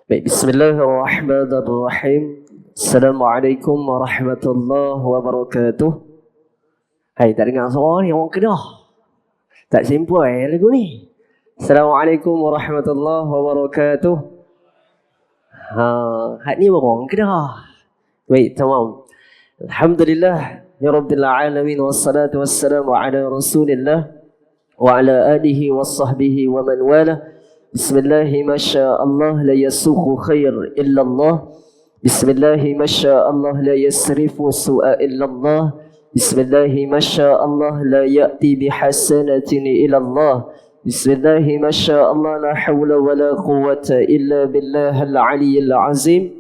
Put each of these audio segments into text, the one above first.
Baik, bismillahirrahmanirrahim. Assalamualaikum warahmatullahi wabarakatuh. Hai, tak dengar suara ni orang Kedah. Tak simpai lagu ni. Assalamualaikum warahmatullahi wabarakatuh. Had ni orang Kedah. Baik, tamam. Alhamdulillah ya rabbil alamin wassalatu wassalamu ala Rasulillah wa ala alihi washabbihi wa man wala. Bismillahi masyaallah la yasukhu khair illallah. Bismillahi masyaallah la yasrifu su'a illallah. Bismillahi masyaallah la ya'ti bihasanatin illallah. Bismillahi masyaallah la hawla wa la quwwata illa billahil aliyyil azim.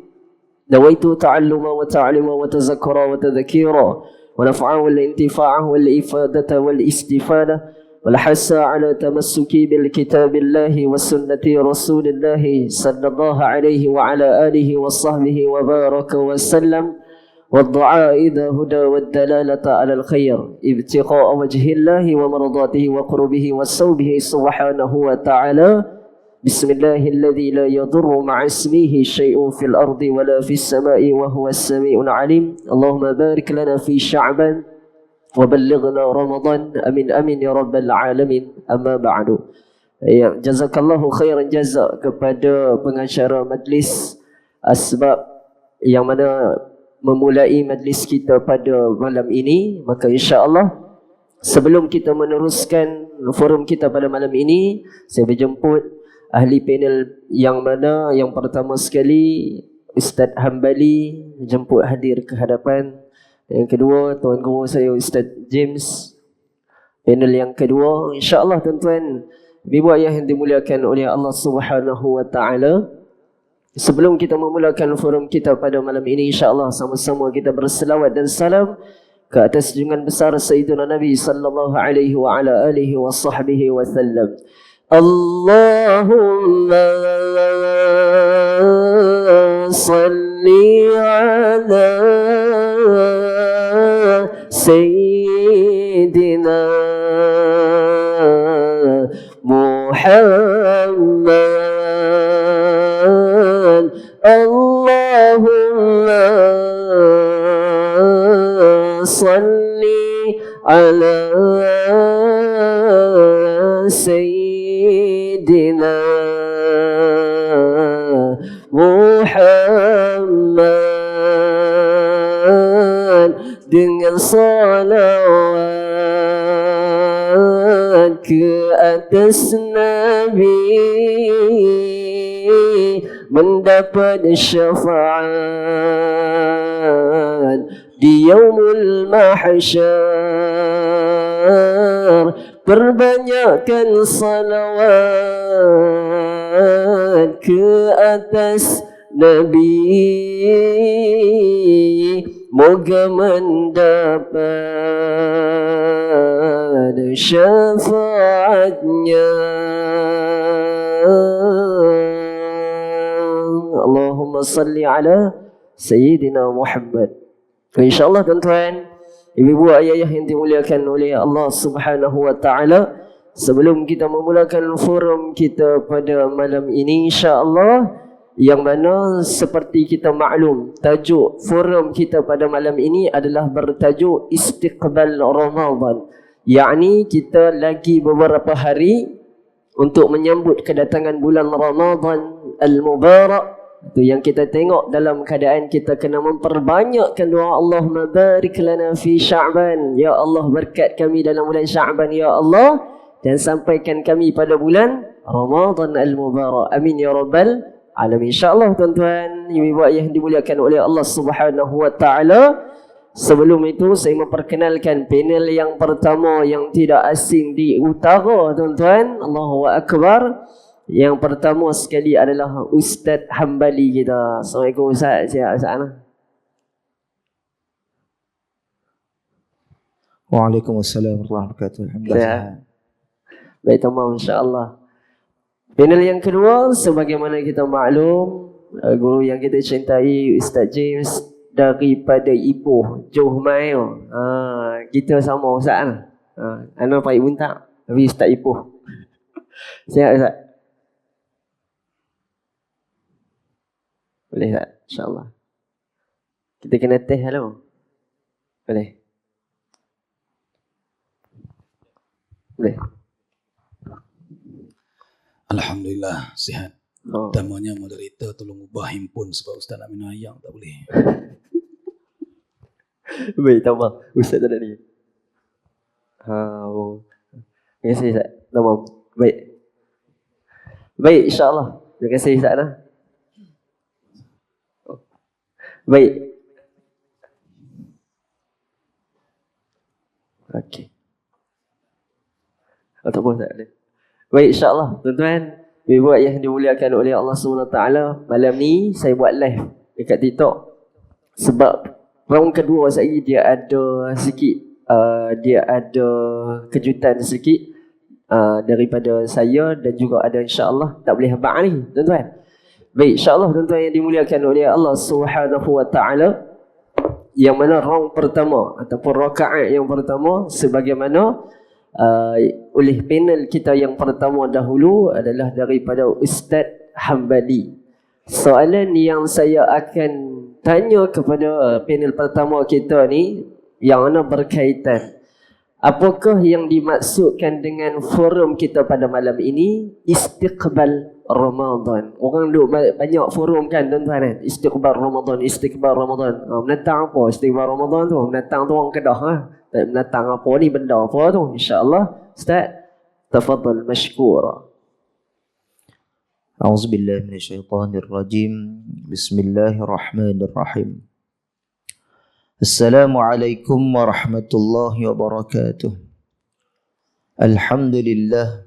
Nawaitu ta'alluma wa ta'lima wa tazakkura wa tadhkira wa naf'a wal intifa'a wal ifadata wal istifada والحث على تمسك بالكتاب الله وسنة رسول الله صلى الله عليه وعلى آله وصحبه وبارك وسلم والدعاء إلى هدى والدلالة على الخير ابتغاء وجه الله ومرضاته وقربه وصوبه سبحانه وتعالى. بسم الله الذي لا يضر مع اسمه شيء في الأرض ولا في السماء وهو السميع العليم. اللهم بارك لنا في شعبان وبلغنا رمضان amin amin ya rabbal alamin. Amma ba'du. Ya, jazakallahu khairan jazak kepada pengacara majlis Asbab yang mana memulai majlis kita pada malam ini. Maka insya-Allah sebelum kita meneruskan forum kita pada malam ini, saya berjemput ahli panel yang mana yang pertama sekali Ustaz Hambali jemput hadir ke hadapan. Yang kedua, tuan guru saya Ustaz James. Panel yang kedua, insya-Allah tuan-tuan, ibu ayah yang dimuliakan oleh Allah Subhanahu wa taala. Sebelum kita memulakan forum kita pada malam ini, insya-Allah sama-sama kita berselawat dan salam ke atas junjungan besar Sayyidina Nabi sallallahu alaihi wa ala alihi wa sahbihi wasallam. Allahumma salli ala Sayyidina Muhammad. Allahumma salli ala Sayyidina Muhammad dengan salawat ke atas Nabi, mendapat syafaat di yaumul mahsyar. Perbanyakkan salawat ke atas Nabi, moga mendapat syafaatnya. Allahumma salli ala Sayyidina Muhammad. InsyaAllah tuan-tuan, ibu-ibu ayah yang dimuliakan oleh Allah Subhanahu wa taala, sebelum kita memulakan forum kita pada malam ini, insya-Allah, yang mana seperti kita maklum, tajuk forum kita pada malam ini adalah bertajuk Istiqbal Ramadan. Yakni kita lagi beberapa hari untuk menyambut kedatangan bulan Ramadan Al-Mubarak. Itu yang kita tengok dalam keadaan kita kena memperbanyakkan doa. Allahumma barik lana fi Sya'ban. Ya Allah, berkat kami dalam bulan Sya'ban ya Allah, dan sampaikan kami pada bulan Ramadan Al-Mubarak. Amin ya rabbal alamin. InsyaAllah tuan-tuan, ibu-ibu yang dimuliakan oleh Allah Subhanahu wa taala, sebelum itu saya memperkenalkan panel yang pertama yang tidak asing di utara tuan-tuan. Allahu akbar. Yang pertama sekali adalah Ustaz Hambali kita. Assalamualaikum Ustaz. Sihat Ustaz Ana? Waalaikumsalam warahmatullahi wabarakatuh. Alhamdulillah. Baik, tamam insya-Allah. Panel yang kedua, sebagaimana kita maklum, guru yang kita cintai Ustaz James daripada Ipoh, Johor Bahru. Kita sama Ustaz Ana. Ana Pak Ibu tak, tapi Ustaz Ipoh. Sihat Ustaz? Boleh tak? InsyaAllah. Kita kena teh dulu. Boleh? Boleh? Alhamdulillah, sihat. Oh. Utamanya moderator tolong ubah himpun sebab Ustaz nak minum ayam tak boleh. Baik, tambah. Ustaz tak ada ni. Oh. Terima kasih Ustaz. Tambah. Baik. Baik, insyaAllah. Terima kasih Ustaz. Baik. Okey. Tak apa Ustaz. Baik, insyaAllah. Tuan-tuan, ibu yang dimuliakan oleh Allah SWT, malam ni saya buat live dekat TikTok. Sebab round kedua saya dia ada sikit, dia ada kejutan sikit daripada saya dan juga ada insyaAllah. Tak boleh habaq ni, tuan-tuan. Baik, insyaAllah tuan-tuan yang dimuliakan oleh Allah SWT, yang mana round pertama ataupun rakaat yang pertama sebagaimana oleh panel kita yang pertama dahulu adalah daripada Ustaz Hambali. Soalan yang saya akan tanya kepada panel pertama kita ni yang mana berkaitan, apakah yang dimaksudkan dengan forum kita pada malam ini, istiqbal Ramadan. Orang duk banyak forum kan tuan-tuan kan, istiqbal Ramadan, istiqbal Ramadan. Menatang apa istiqbal Ramadan tu? Menatang tu orang Kedah ha. Menatang apa ni, benda apa tu? InsyaAllah Ustaz, tafadhal mashkura. A'udzubillahi minasyaitonirrajim. Bismillahirrahmanirrahim. Assalamualaikum warahmatullahi wabarakatuh. Alhamdulillah.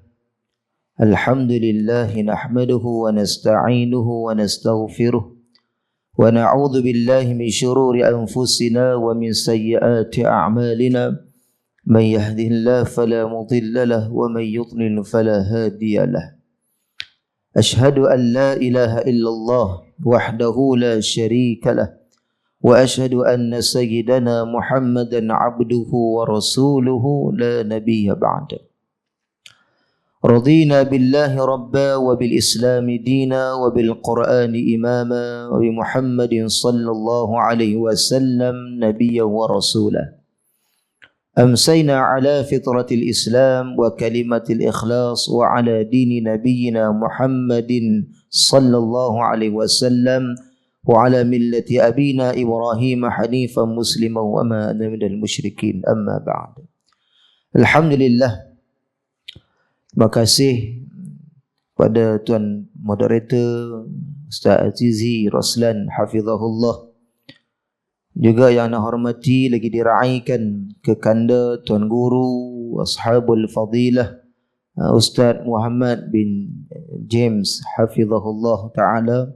Alhamdulillah nahmaduhu wa nasta'inuhu wa nastaghfiruh. ونعوذ بالله من شرور أنفسنا ومن سيئات أعمالنا من يهده الله فلا مضل له ومن يضلل فلا هادي له أشهد أن لا إله إلا الله وحده لا شريك له وأشهد أن سيدنا محمدا عبده ورسوله لا نبي بعده رضينا بالله ربا وبالإسلام دينا وبالقرآن إماما وبمحمد صلى الله عليه وسلم نبيا ورسولا أمسينا على فطرة الإسلام وكلمة الإخلاص وعلى دين نبينا محمد صلى الله عليه وسلم وعلى ملة أبينا إبراهيم حنيفا مسلما وما أنا من المشركين أما بعد. الحمد لله. Terima kasih kepada Tuan Moderator Ustaz Azizi Roslan Hafizahullah. Juga yang nak hormati lagi diraikan kekanda Tuan Guru Ashabul Fadilah Ustaz Muhammad bin James Hafizahullah Ta'ala.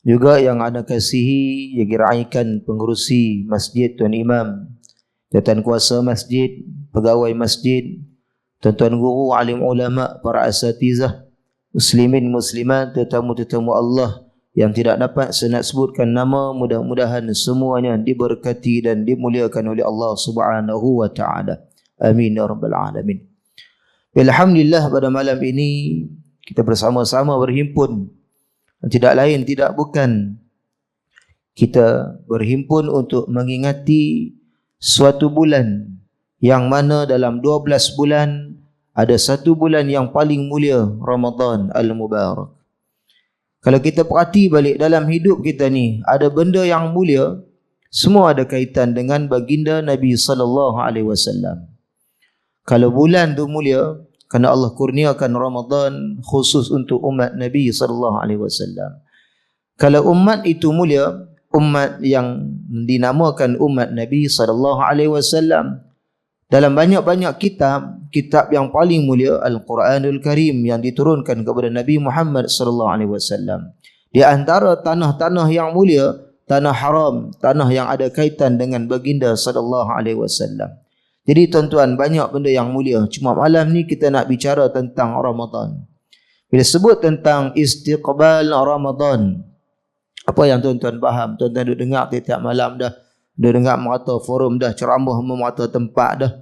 Juga yang anda kasihi yang diraikan pengurusi masjid, Tuan Imam, jawatan kuasa masjid, pegawai masjid, tuan-tuan guru, alim ulama, para asatizah, muslimin, muslimat, tetamu-tetamu Allah yang tidak dapat saya nak sebutkan nama, mudah-mudahan semuanya diberkati dan dimuliakan oleh Allah Subhanahu wa taala. Amin ya rabbal alamin. Alhamdulillah, pada malam ini kita bersama-sama berhimpun. Tidak lain tidak bukan kita berhimpun untuk mengingati suatu bulan yang mana dalam 12 bulan ada satu bulan yang paling mulia, Ramadan Al-Mubarak. Kalau kita perhati balik dalam hidup kita ni, ada benda yang mulia, semua ada kaitan dengan baginda Nabi SAW. Kalau bulan tu mulia, kerana Allah kurniakan Ramadan khusus untuk umat Nabi SAW. Kalau umat itu mulia, umat yang dinamakan umat Nabi SAW, dalam banyak-banyak kitab yang paling mulia Al-Quranul Karim yang diturunkan kepada Nabi Muhammad SAW. Di antara tanah-tanah yang mulia, tanah haram, tanah yang ada kaitan dengan baginda SAW. Jadi tuan-tuan, banyak benda yang mulia. Cuma malam ni kita nak bicara tentang Ramadan. Bila sebut tentang istiqbal Ramadan, apa yang tuan-tuan faham? Tuan-tuan duduk dengar tiap malam dah, duduk dengar merata forum dah, ceramah merata tempat dah,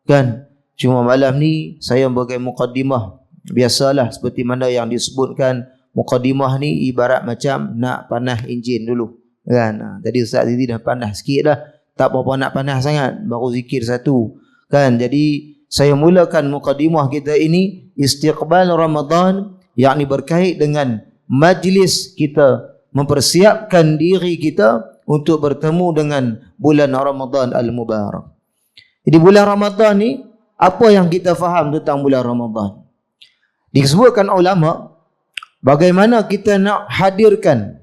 kan? Cuma malam ni saya bagi mukaddimah. Biasalah seperti mana yang disebutkan, mukadimah ni ibarat macam nak panah enjin dulu. Kan? Tadi Ustaz Azizi dah panah sikit dah. Tak apa-apa nak panah sangat. Baru zikir satu. Kan? Jadi saya mulakan mukadimah kita ini istiqbal Ramadan, yakni berkait dengan majlis kita mempersiapkan diri kita untuk bertemu dengan bulan Ramadan Al-Mubarak. Jadi bulan Ramadan ni, apa yang kita faham tentang bulan Ramadan? Disebutkan ulama, bagaimana kita nak hadirkan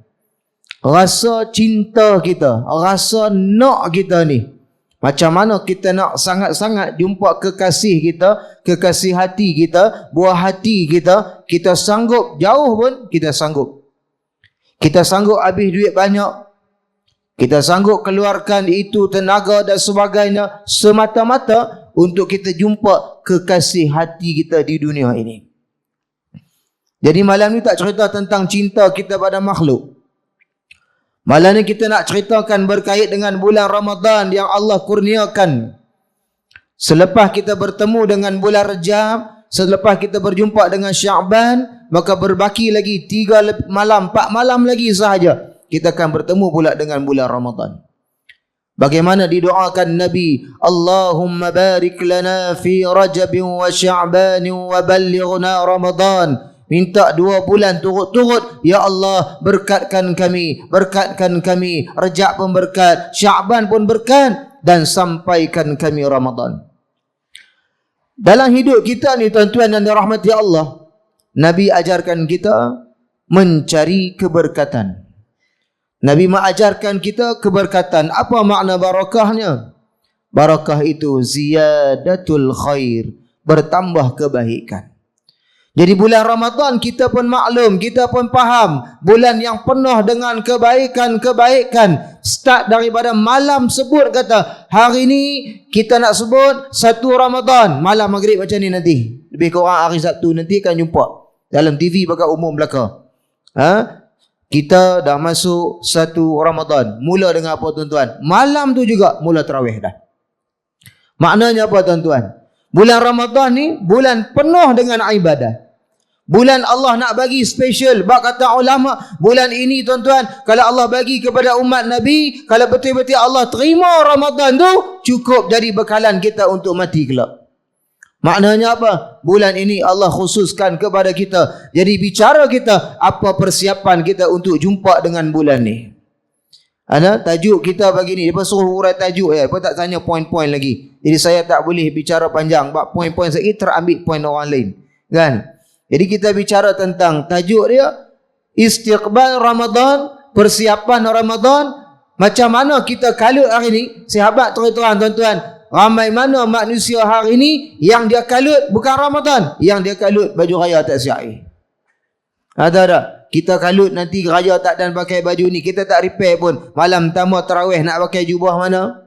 rasa cinta kita, rasa nak kita ni. Macam mana kita nak sangat-sangat jumpa kekasih kita, kekasih hati kita, buah hati kita. Kita sanggup jauh pun, kita sanggup. Kita sanggup habis duit banyak. Kita sanggup keluarkan itu tenaga dan sebagainya semata-mata untuk kita jumpa kekasih hati kita di dunia ini. Jadi malam ni tak cerita tentang cinta kita pada makhluk. Malam ni kita nak ceritakan berkait dengan bulan Ramadan yang Allah kurniakan. Selepas kita bertemu dengan bulan Rajab, selepas kita berjumpa dengan Sya'ban, maka berbaki lagi 3 malam, 4 malam lagi sahaja kita akan bertemu pula dengan bulan Ramadan. Bagaimana didoakan Nabi, Allahumma barik lana fi Rajab wa Sya'ban wa ballighna Ramadan. Minta 2 bulan turut-turut, ya Allah berkatkan kami, Rajab pun berkat, Sya'ban pun berkat, dan sampaikan kami Ramadan. Dalam hidup kita ni tuan-tuan dan dirahmati Allah, Nabi ajarkan kita mencari keberkatan. Nabi mengajarkan kita keberkatan. Apa makna barakahnya? Barakah itu ziyadatul khair, bertambah kebaikan. Jadi bulan Ramadan kita pun maklum, kita pun faham, bulan yang penuh dengan kebaikan-kebaikan. Start daripada malam sebut kata, hari ni kita nak sebut 1 Ramadan, malam maghrib macam ni nanti. Lebih kurang hari Sabtu nanti akan jumpa dalam TV bakat umum belaka. Kita dah masuk 1 Ramadan. Mula dengan apa tuan-tuan? Malam tu juga mula tarawih dah. Maknanya apa tuan-tuan? Bulan Ramadan ni bulan penuh dengan ibadah. Bulan Allah nak bagi special. Bak kata ulama, bulan ini tuan-tuan, kalau Allah bagi kepada umat Nabi, kalau betul-betul Allah terima Ramadan tu, cukup jadi bekalan kita untuk mati kelak. Maknanya apa? Bulan ini Allah khususkan kepada kita. Jadi bicara kita, apa persiapan kita untuk jumpa dengan bulan ni. Tajuk kita pagi ni, dia suruh urai tajuk ya, dia tak tanya poin-poin lagi. Jadi saya tak boleh bicara panjang, sebab poin-poin saya terambil poin orang lain. Kan? Jadi kita bicara tentang tajuk dia, istiqbal Ramadan, persiapan Ramadan. Macam mana kita kalut hari ni? Sahabat terang tuan-tuan, ramai mana manusia hari ni yang dia kalut bukan Ramadan, yang dia kalut baju raya tak siap. Ada tak? Kita kalut nanti raya tak dan pakai baju ni, kita tak repair pun. Malam pertama tarawih nak pakai jubah mana?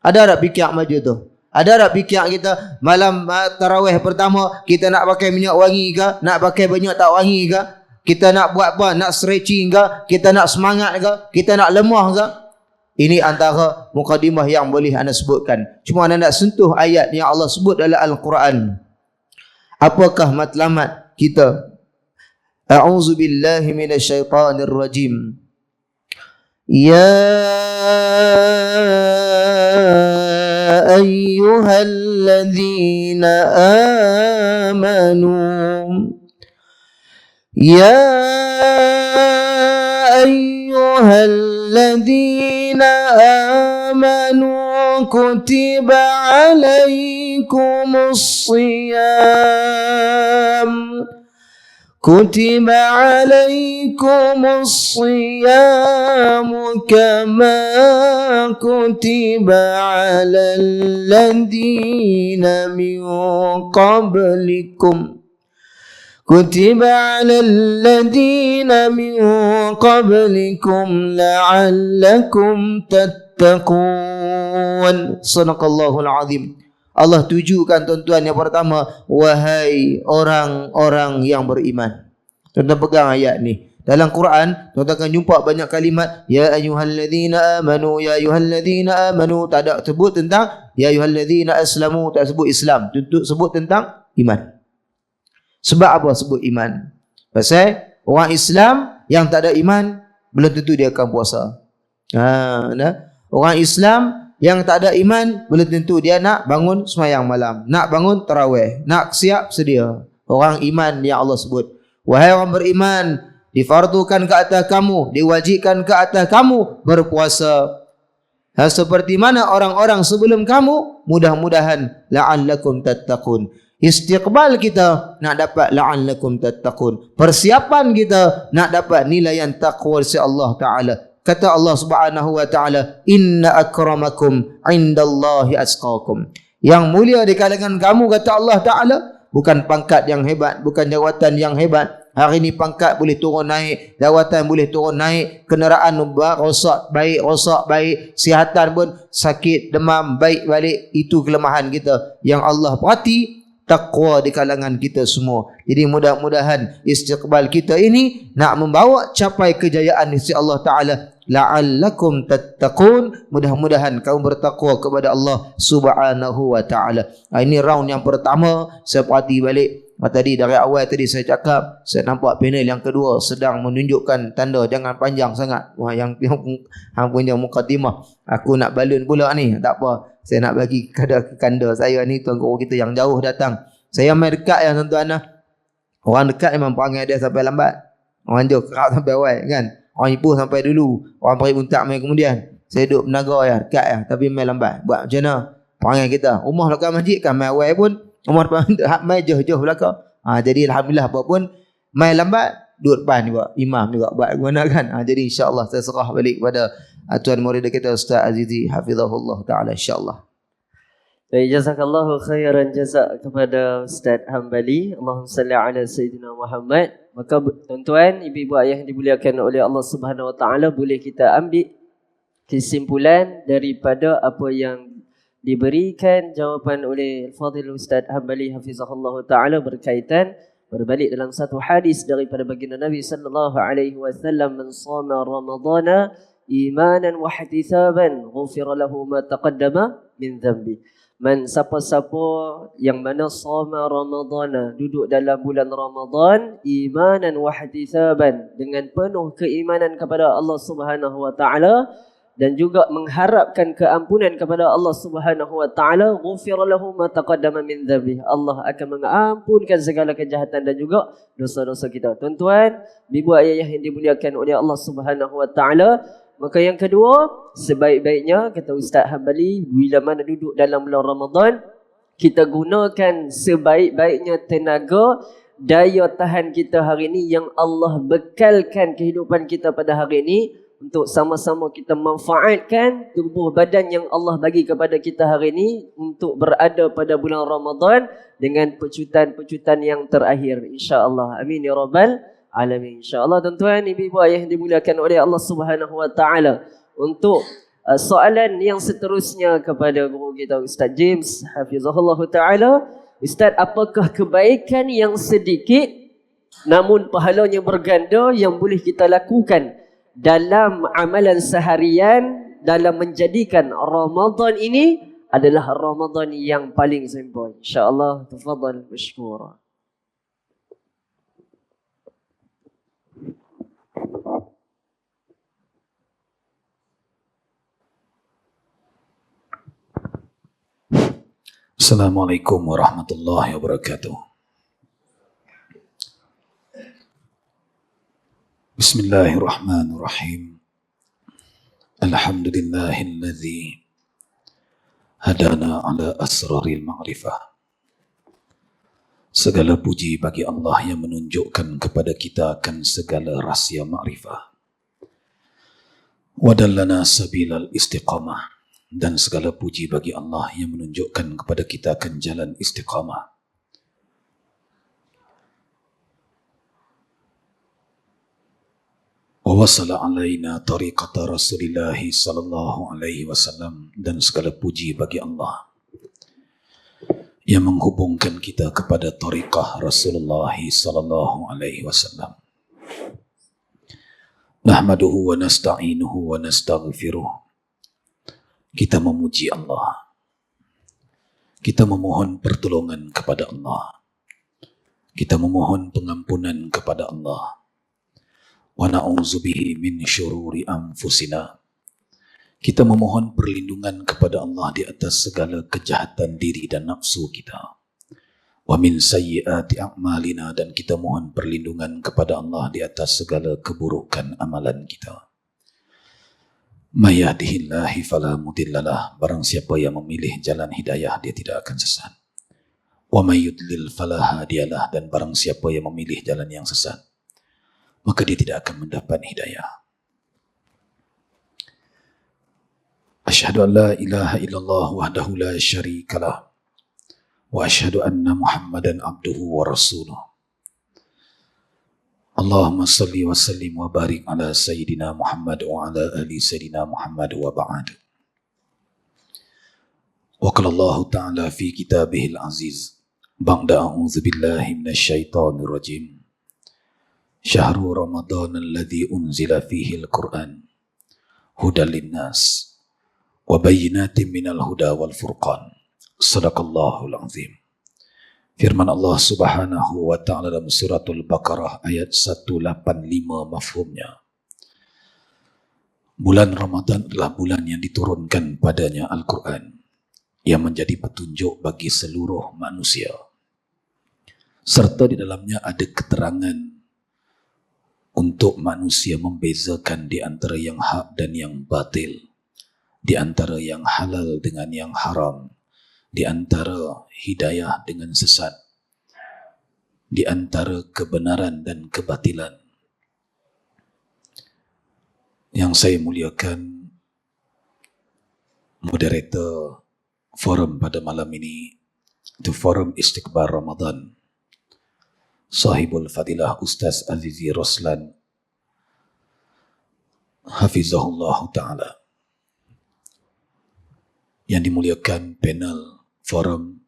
Ada tak fikir maju tu? Ada tak fikir kita malam tarawih pertama kita nak pakai minyak wangi ke? Nak pakai minyak tak wangi ke? Kita nak buat apa? Nak stretching ke? Kita nak semangat ke? Kita nak lemah ke? Ini antara mukadimah yang boleh anda sebutkan. Cuma anda nak sentuh ayat yang Allah sebut dalam Al-Quran. Apakah matlamat kita? A'udzu billahi minasyaitonir rajim. Ya ayyuhalladzina amanu. Ya ayyuhalladzina amanu kutiba alaikumus shiyam. كتب عليكم الصيام كما كتب على الذين من قبلكم لعلكم تتقون. صدق الله العظيم. Allah tujukan tuan-tuan yang pertama, wahai orang-orang yang beriman. Tuan-tuan pegang ayat ni. Dalam Quran, tuan-tuan akan jumpa banyak kalimat ya ayyuhalladzina amanu, ya ayyuhalladzina amanu. Tak ada sebut tentang ya ayyuhalladzina aslamu, tak sebut Islam. Tuntut sebut tentang iman. Sebab apa sebut iman? Pasal Orang Islam yang tak ada iman belum tentu dia akan puasa. Orang Islam yang tak ada iman belum tentu dia nak bangun sembahyang malam, nak bangun tarawih, nak siap sedia. Orang iman yang Allah sebut, wahai orang beriman, difardukan ke atas kamu, diwajibkan ke atas kamu berpuasa. Seperti mana orang-orang sebelum kamu, mudah-mudahan la'allakum tattaqun. Istiqbal kita nak dapat la'allakum tattaqun. Persiapan kita nak dapat nilai yang taqwa si Allah Ta'ala. Kata Allah Subhanahu wa Ta'ala, inna akramakum indallahi atqakum. Yang mulia di kalangan kamu, kata Allah Ta'ala, bukan pangkat yang hebat, bukan jawatan yang hebat. Hari ni pangkat boleh turun naik, jawatan boleh turun naik, kenderaan rosak baik, kesihatan pun sakit, demam, baik balik. Itu kelemahan kita. Yang Allah perhati takwa di kalangan kita semua. Jadi mudah-mudahan istiqbal kita ini nak membawa capai kejayaan sisi Allah Ta'ala. La'allakum tattaqun. Mudah-mudahan kamu bertakwa kepada Allah Subhanahu wa Ta'ala. Ini round yang pertama. Saya perhati balik. Tadi dari awal tadi saya cakap, saya nampak panel yang kedua sedang menunjukkan tanda jangan panjang sangat. Wah, yang punya mukadimah. Aku nak balun pula ni. Tak apa. Saya nak bagi ke kanda saya ni, tuan guru kita yang jauh datang. Saya main dekat ya tuan-tuan. Orang dekat memang perangai dia sampai lambat. Orang jauh kerap sampai awal kan. Orang Ipoh sampai dulu. Orang Pari Buntak main kemudian. Saya duduk penaga ya, dekat ya, tapi main lambat. Buat macam mana? Perangai kita. Rumah belakang masjid kan main awal pun. Rumah depan main jauh-jauh belakang. Jadi alhamdulillah apapun main lambat, duduk depan juga. Imam juga buat guna kan. Jadi insya-Allah saya serah balik kepada tuan murid kita Ustaz Azizi hafizahullah taala insya-Allah. Baik, jazakallahu khairan jazak kepada Ustaz Hambali. Allahumma salli ala sayyidina Muhammad. Maka tuan-tuan, ibu-ibu ayah yang dimuliakan oleh Allah Subhanahu wa taala, boleh kita ambil kesimpulan daripada apa yang diberikan jawapan oleh Fadil Ustaz Hambali hafizahullah taala berkaitan berbalik dalam satu hadis daripada baginda Nabi sallallahu alaihi wasallam, man shama ramadhana imanan wa ihtisaban ghufira lahu ma taqaddama min dhanbi. Man, siapa-siapa yang mana shama ramadhana, duduk dalam bulan Ramadan imanan wa ihtisaban, dengan penuh keimanan kepada Allah Subhanahu wa taala dan juga mengharapkan keampunan kepada Allah Subhanahu wa taala, ghufira lahu ma taqaddama min dhanbi. Allah akan mengampunkan segala kejahatan dan juga dosa-dosa kita. Tuan-tuan, ibu ayah yang dimuliakan oleh Allah Subhanahu wa taala, maka yang kedua, sebaik-baiknya kata Ustaz Hambali, bila mana duduk dalam bulan Ramadan, kita gunakan sebaik-baiknya tenaga, daya tahan kita hari ini yang Allah bekalkan kehidupan kita pada hari ini, untuk sama-sama kita manfaatkan tubuh badan yang Allah bagi kepada kita hari ini untuk berada pada bulan Ramadan dengan pecutan-pecutan yang terakhir, insya-Allah. Amin ya rabbal alamin. Insya-Allah tuan-tuan, ibu-ibu ayah yang dimuliakan oleh Allah Subhanahu wa taala, untuk soalan yang seterusnya kepada guru kita Ustaz James hafizahullah taala, Ustaz, apakah kebaikan yang sedikit namun pahalanya berganda yang boleh kita lakukan dalam amalan seharian dalam menjadikan Ramadan ini adalah Ramadan yang paling sempurna? InsyaAllah, tafadhal mashkura. Assalamualaikum warahmatullahi wabarakatuh. Bismillahirrahmanirrahim. Alhamdulillahilladzi hadana ala asraril ma'rifah. Segala puji bagi Allah yang menunjukkan kepada kita akan segala rahsia ma'rifah. Wa dallana sabilal istiqamah. Dan segala puji bagi Allah yang menunjukkan kepada kita akan jalan istiqamah. Wa wasala alaina tariqata Rasulillah sallallahu alaihi wasallam, dan segala puji bagi Allah yang menghubungkan kita kepada tariqah Rasulullah sallallahu alaihi wasallam. Nahmaduhu wa nasta'inuhu wa nastaghfiruh. Kita memuji Allah. Kita memohon pertolongan kepada Allah. Kita memohon pengampunan kepada Allah. wa na'udzubihi min syururi anfusina. Kita memohon perlindungan kepada Allah di atas segala kejahatan diri dan nafsu kita. Wa min sayyiati a'malina, dan kita mohon perlindungan kepada Allah di atas segala keburukan amalan kita. May yahdihillahu fala mudhillalah, barang siapa yang memilih jalan hidayah dia tidak akan sesat. Wa may yudlil fala hadiyalah, dan barang siapa yang memilih jalan yang sesat maka dia tidak akan mendapat hidayah. Asyhadu an la ilaha illallah wahdahu la syarikalah wa asyhadu anna Muhammadan abduhu wa rasuluh. Allahumma salli wa sallim wa barik ala sayyidina Muhammad wa ala ali sayyidina Muhammad wa ba'd. Wa qala Allah ta'ala fi kitabihil aziz ba'da a'udzu billahi minasy syaithanir rajim. Syahrul Ramadan alladzi unzila fihi al-Qur'an hudal linnas wa bayyinatin minal huda wal furqan. Sadaqallahul azim. Firman Allah Subhanahu wa taala dalam suratul Baqarah ayat 185 mafhumnya. Bulan Ramadan adalah bulan yang diturunkan padanya Al-Qur'an yang menjadi petunjuk bagi seluruh manusia. Serta di dalamnya ada keterangan untuk manusia membezakan di antara yang hak dan yang batil, di antara yang halal dengan yang haram, di antara hidayah dengan sesat, di antara kebenaran dan kebatilan. Yang saya muliakan, moderator forum pada malam ini, itu Forum Istiqbal Ramadan, Sahibul Fadilah Ustaz Azizi Roslan Hafizahullah Ta'ala. Yang dimuliakan panel forum,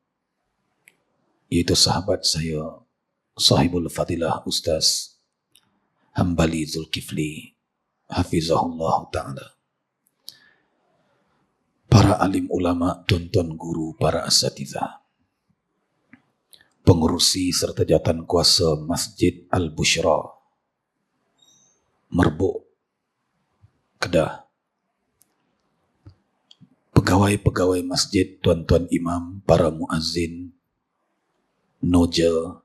yaitu sahabat saya Sahibul Fadilah Ustaz Hambali Zulkifli Hafizahullah Ta'ala. Para alim ulama, tuan-tuan guru, para asatizah, pengurusi serta jawatan kuasa Masjid Al-Bushra, Merbuk, Kedah, pegawai-pegawai masjid, tuan-tuan imam, para muazzin, noja,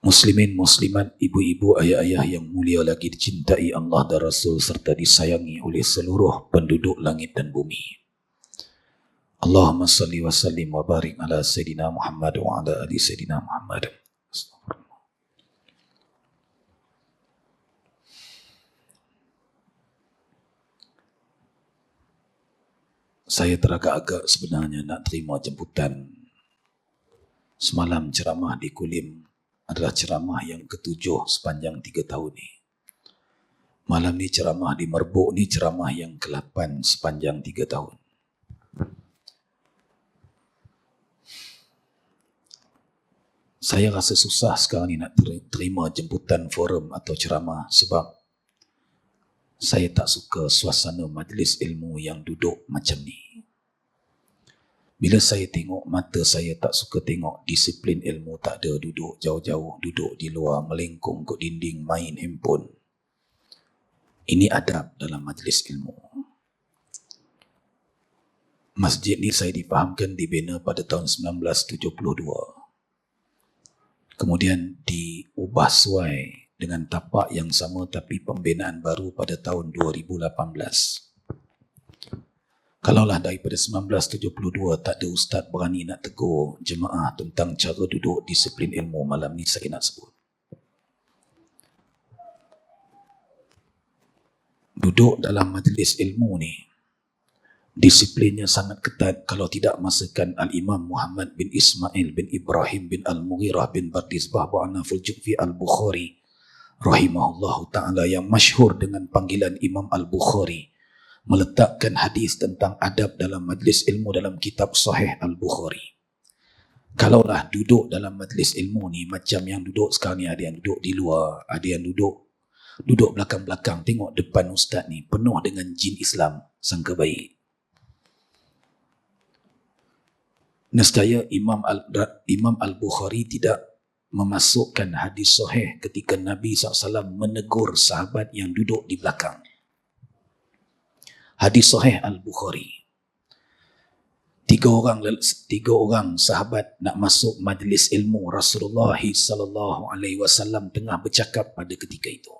muslimin, muslimat, ibu-ibu, ayah-ayah yang mulia lagi dicintai Allah dan Rasul serta disayangi oleh seluruh penduduk langit dan bumi. Allahumma salli wa sallim wa barik ala Sayyidina Muhammad wa ala ali Sayyidina Muhammad. Saya teragak-agak sebenarnya nak terima jemputan. Semalam ceramah di Kulim adalah ceramah yang ke-7 sepanjang 3 tahun ni. Malam ni ceramah di Merbuk ni ceramah yang ke-8 sepanjang 3 tahun. Saya rasa susah sekarang ni nak terima jemputan forum atau ceramah sebab saya tak suka suasana majlis ilmu yang duduk macam ni. Bila saya tengok, mata saya tak suka tengok disiplin ilmu tak ada, duduk jauh-jauh, duduk di luar, melengkung kat dinding, main handphone. Ini adab dalam majlis ilmu. Masjid ni saya difahamkan dibina pada tahun 1972. Kemudian diubah suai dengan tapak yang sama tapi pembinaan baru pada tahun 2018. Kalaulah daripada 1972 tak ada ustaz berani nak tegur jemaah tentang cara duduk disiplin ilmu, malam ni saya nak sebut. Duduk dalam majlis ilmu ni, disiplinnya sangat ketat. Kalau tidak masakan Al-Imam Muhammad bin Ismail bin Ibrahim bin Al-Mughirah bin Bardizbah Ba'anaful Juffi Al-Bukhari rahimahullahu ta'ala, yang masyhur dengan panggilan Imam Al-Bukhari, meletakkan hadis tentang adab dalam majlis ilmu dalam kitab Sahih Al-Bukhari. Kalaulah duduk dalam majlis ilmu ni macam yang duduk sekarang ni, ada yang duduk di luar, ada yang duduk belakang-belakang, tengok depan ustaz ni penuh dengan jin Islam, sangka baik. Nescaya Imam Al-Bukhari tidak memasukkan hadis sahih ketika Nabi SAW menegur sahabat yang duduk di belakang. Hadis sahih Al-Bukhari. Tiga orang sahabat nak masuk majlis ilmu Rasulullah SAW tengah bercakap pada ketika itu.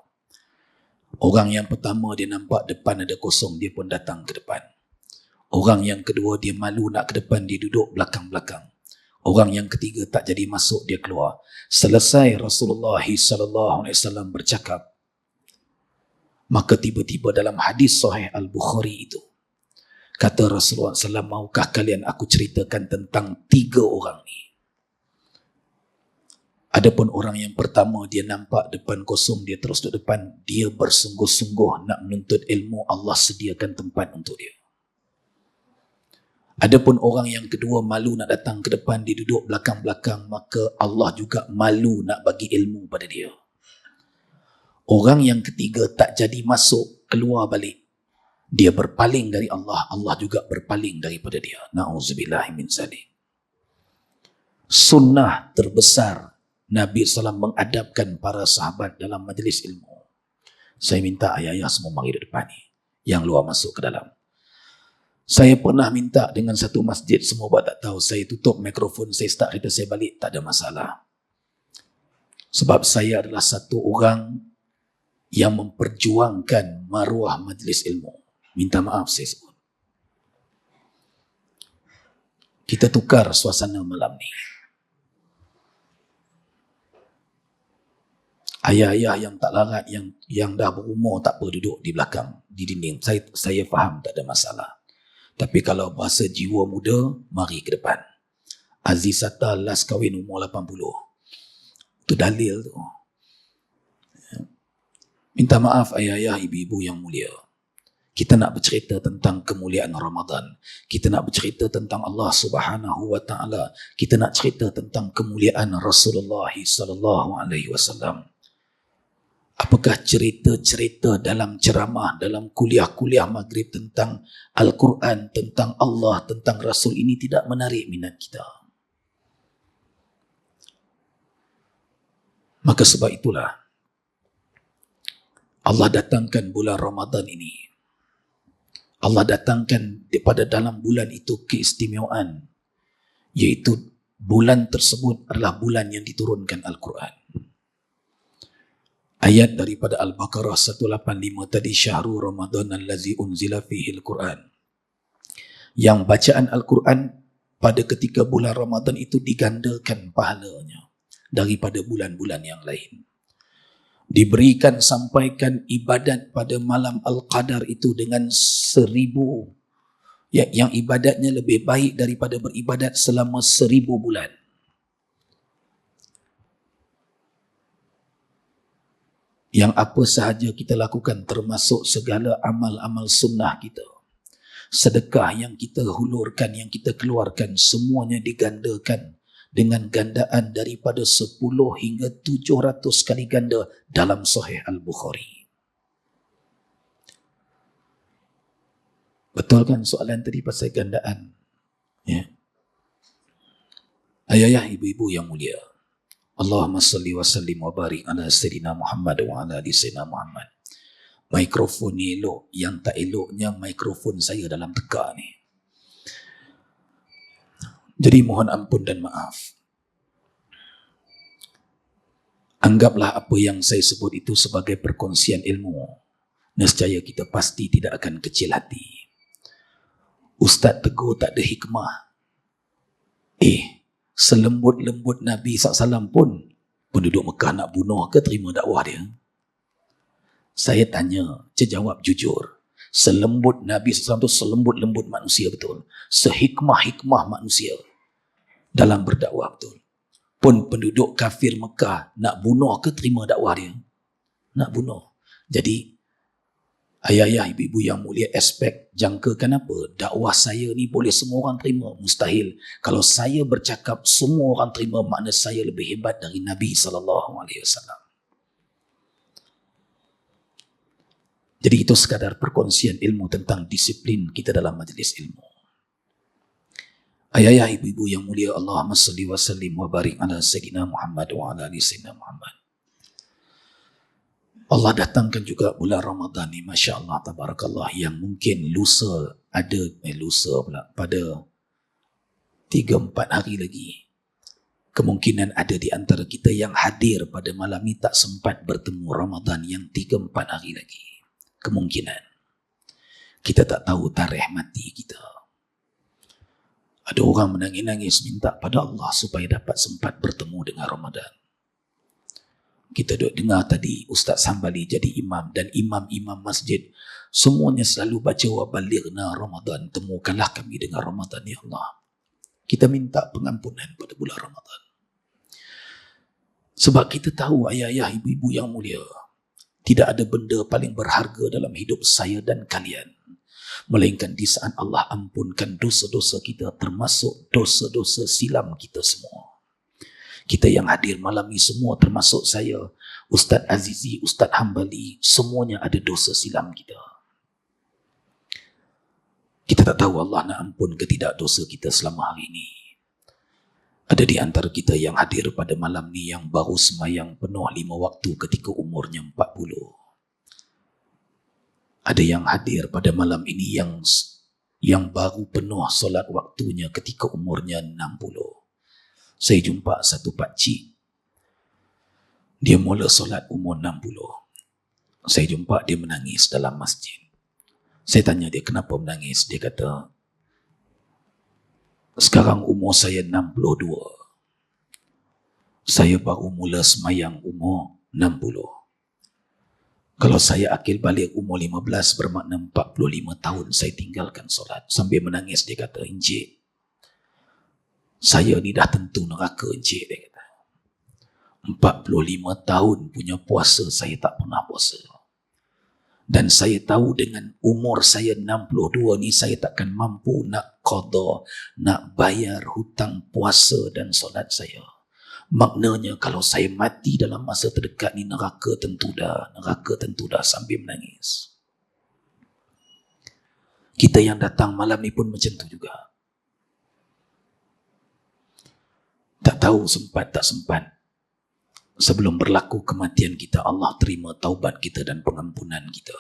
Orang yang pertama dia nampak depan ada kosong, dia pun datang ke depan. Orang yang kedua dia malu nak ke depan, dia duduk belakang-belakang. Orang yang ketiga tak jadi masuk, dia keluar. Selesai Rasulullah SAW bercakap, maka tiba-tiba dalam hadis sahih Al-Bukhari itu, kata Rasulullah SAW, maukah kalian aku ceritakan tentang tiga orang ni? Adapun orang yang pertama, dia nampak depan kosong, dia terus duduk depan, dia bersungguh-sungguh nak menuntut ilmu, Allah sediakan tempat untuk dia. Adapun orang yang kedua malu nak datang ke depan, dia duduk belakang-belakang, maka Allah juga malu nak bagi ilmu pada dia. Orang yang ketiga tak jadi masuk, keluar balik. Dia berpaling dari Allah, Allah juga berpaling daripada dia. Na'udzubillahi min zalik. Sunnah terbesar Nabi SAW mengadabkan para sahabat dalam majlis ilmu. Saya minta ayah-ayah semua mari di depan ni, yang luar masuk ke dalam. Saya pernah minta dengan satu masjid, semua buat tak tahu, saya tutup mikrofon, saya start cerita, saya balik, tak ada masalah. Sebab saya adalah satu orang yang memperjuangkan maruah majlis ilmu. Minta maaf saya sebut. Kita tukar suasana malam ni. Ayah-ayah yang tak larat, yang dah berumur tak apa, duduk di belakang, di dinding. Saya faham, tak ada masalah. Tapi kalau bahasa jiwa muda, mari ke depan. Azizata last kahwin umur 80. Itu dalil tu. Minta maaf ayah-ayah, ibu-ibu yang mulia. Kita nak bercerita tentang kemuliaan Ramadan. Kita nak bercerita tentang Allah Subhanahu wa taala. Kita nak cerita tentang kemuliaan Rasulullah sallallahu alaihi wasallam. Apakah cerita-cerita dalam ceramah, dalam kuliah-kuliah maghrib tentang Al-Quran, tentang Allah, tentang Rasul ini tidak menarik minat kita? Maka sebab itulah Allah datangkan bulan Ramadan ini. Allah datangkan daripada dalam bulan itu keistimewaan, iaitu bulan tersebut adalah bulan yang diturunkan Al-Quran. Ayat daripada Al-Baqarah 185 tadi, Syahrul Ramadan allazi unzila fihi Al-Quran. Yang bacaan Al-Quran pada ketika bulan Ramadan itu digandakan pahalanya daripada bulan-bulan yang lain. Diberikan, sampaikan ibadat pada malam Al-Qadar itu dengan 1000, yang ibadatnya lebih baik daripada beribadat selama 1000 bulan. Yang apa sahaja kita lakukan, termasuk segala amal-amal sunnah kita, sedekah yang kita hulurkan, yang kita keluarkan, semuanya digandakan dengan gandaan daripada 10 hingga 700 kali ganda dalam Sahih Al-Bukhari. Betul kan soalan tadi pasal gandaan? Ya. Ayah-ayah, ibu-ibu yang mulia, Allahumma salli wa sallim wa barik ala Sayyidina Muhammad wa ala ali Sayyidina Muhammad. Mikrofon ni elok, yang tak eloknya mikrofon saya dalam teka ni. Jadi mohon ampun dan maaf. Anggaplah apa yang saya sebut itu sebagai perkongsian ilmu. Nescaya kita pasti tidak akan kecil hati. Ustaz tegur tak ada hikmah. Selembut-lembut Nabi SAW pun penduduk Mekah nak bunuh ke terima dakwah dia? Saya tanya, jawab jujur. Selembut Nabi SAW itu selembut-lembut manusia betul. Sehikmah-hikmah manusia dalam berdakwah betul. Pun penduduk kafir Mekah nak bunuh ke terima dakwah dia? Nak bunuh. Jadi ayah-ayah, ibu-ibu yang mulia, aspek jangkakan apa? Dakwah saya ni boleh semua orang terima? Mustahil. Kalau saya bercakap semua orang terima, makna saya lebih hebat dari Nabi SAW. Jadi itu sekadar perkongsian ilmu tentang disiplin kita dalam majlis ilmu. Ayah-ayah, ibu-ibu yang mulia, Allahumma salli wa sallim wa barik ala Sayyidina Muhammad wa ala ali Sayyidina Muhammad. Allah datangkan juga bulan Ramadan ni, Masya Allah, tabarakallah, yang mungkin lusa pada 3-4 hari lagi. Kemungkinan ada di antara kita yang hadir pada malam ni tak sempat bertemu Ramadan yang 3-4 hari lagi. Kemungkinan. Kita tak tahu tarikh mati kita. Ada orang menangis-nangis minta pada Allah supaya dapat sempat bertemu dengan Ramadan. Kita duk dengar tadi Ustaz Hambali jadi imam dan imam-imam masjid semuanya selalu baca wa balighna Ramadan, temukanlah kami dengan Ramadan ya Allah. Kita minta pengampunan pada bulan Ramadan. Sebab kita tahu ayah-ayah, ibu-ibu yang mulia, tidak ada benda paling berharga dalam hidup saya dan kalian melainkan di saat Allah ampunkan dosa-dosa kita, termasuk dosa-dosa silam kita semua. Kita yang hadir malam ini semua, termasuk saya, Ustaz Azizi, Ustaz Hambali, semuanya ada dosa silam kita. Kita tak tahu Allah nak ampun ke tidak dosa kita selama hari ini. Ada di antara kita yang hadir pada malam ni yang baru semayang penuh 5 waktu ketika umurnya 40. Ada yang hadir pada malam ini yang baru penuh solat waktunya ketika umurnya 60. Saya jumpa satu pakcik, dia mula solat umur 60. Saya jumpa dia menangis dalam masjid. Saya tanya dia kenapa menangis. Dia kata, sekarang umur saya 62. Saya baru mula semayang umur 60. Kalau saya akil balik umur 15 bermakna 45 tahun saya tinggalkan solat. Sambil menangis dia kata, Encik, saya ni dah tentu neraka, Encik, dia kata. 45 tahun punya puasa saya tak pernah puasa. Dan saya tahu dengan umur saya 62 ni saya takkan mampu nak qada, nak bayar hutang puasa dan solat saya. Maknanya kalau saya mati dalam masa terdekat ni neraka tentu dah, sambil menangis. Kita yang datang malam ni pun macam tu juga. Tak tahu sempat tak sempat. Sebelum berlaku kematian kita, Allah terima taubat kita dan pengampunan kita.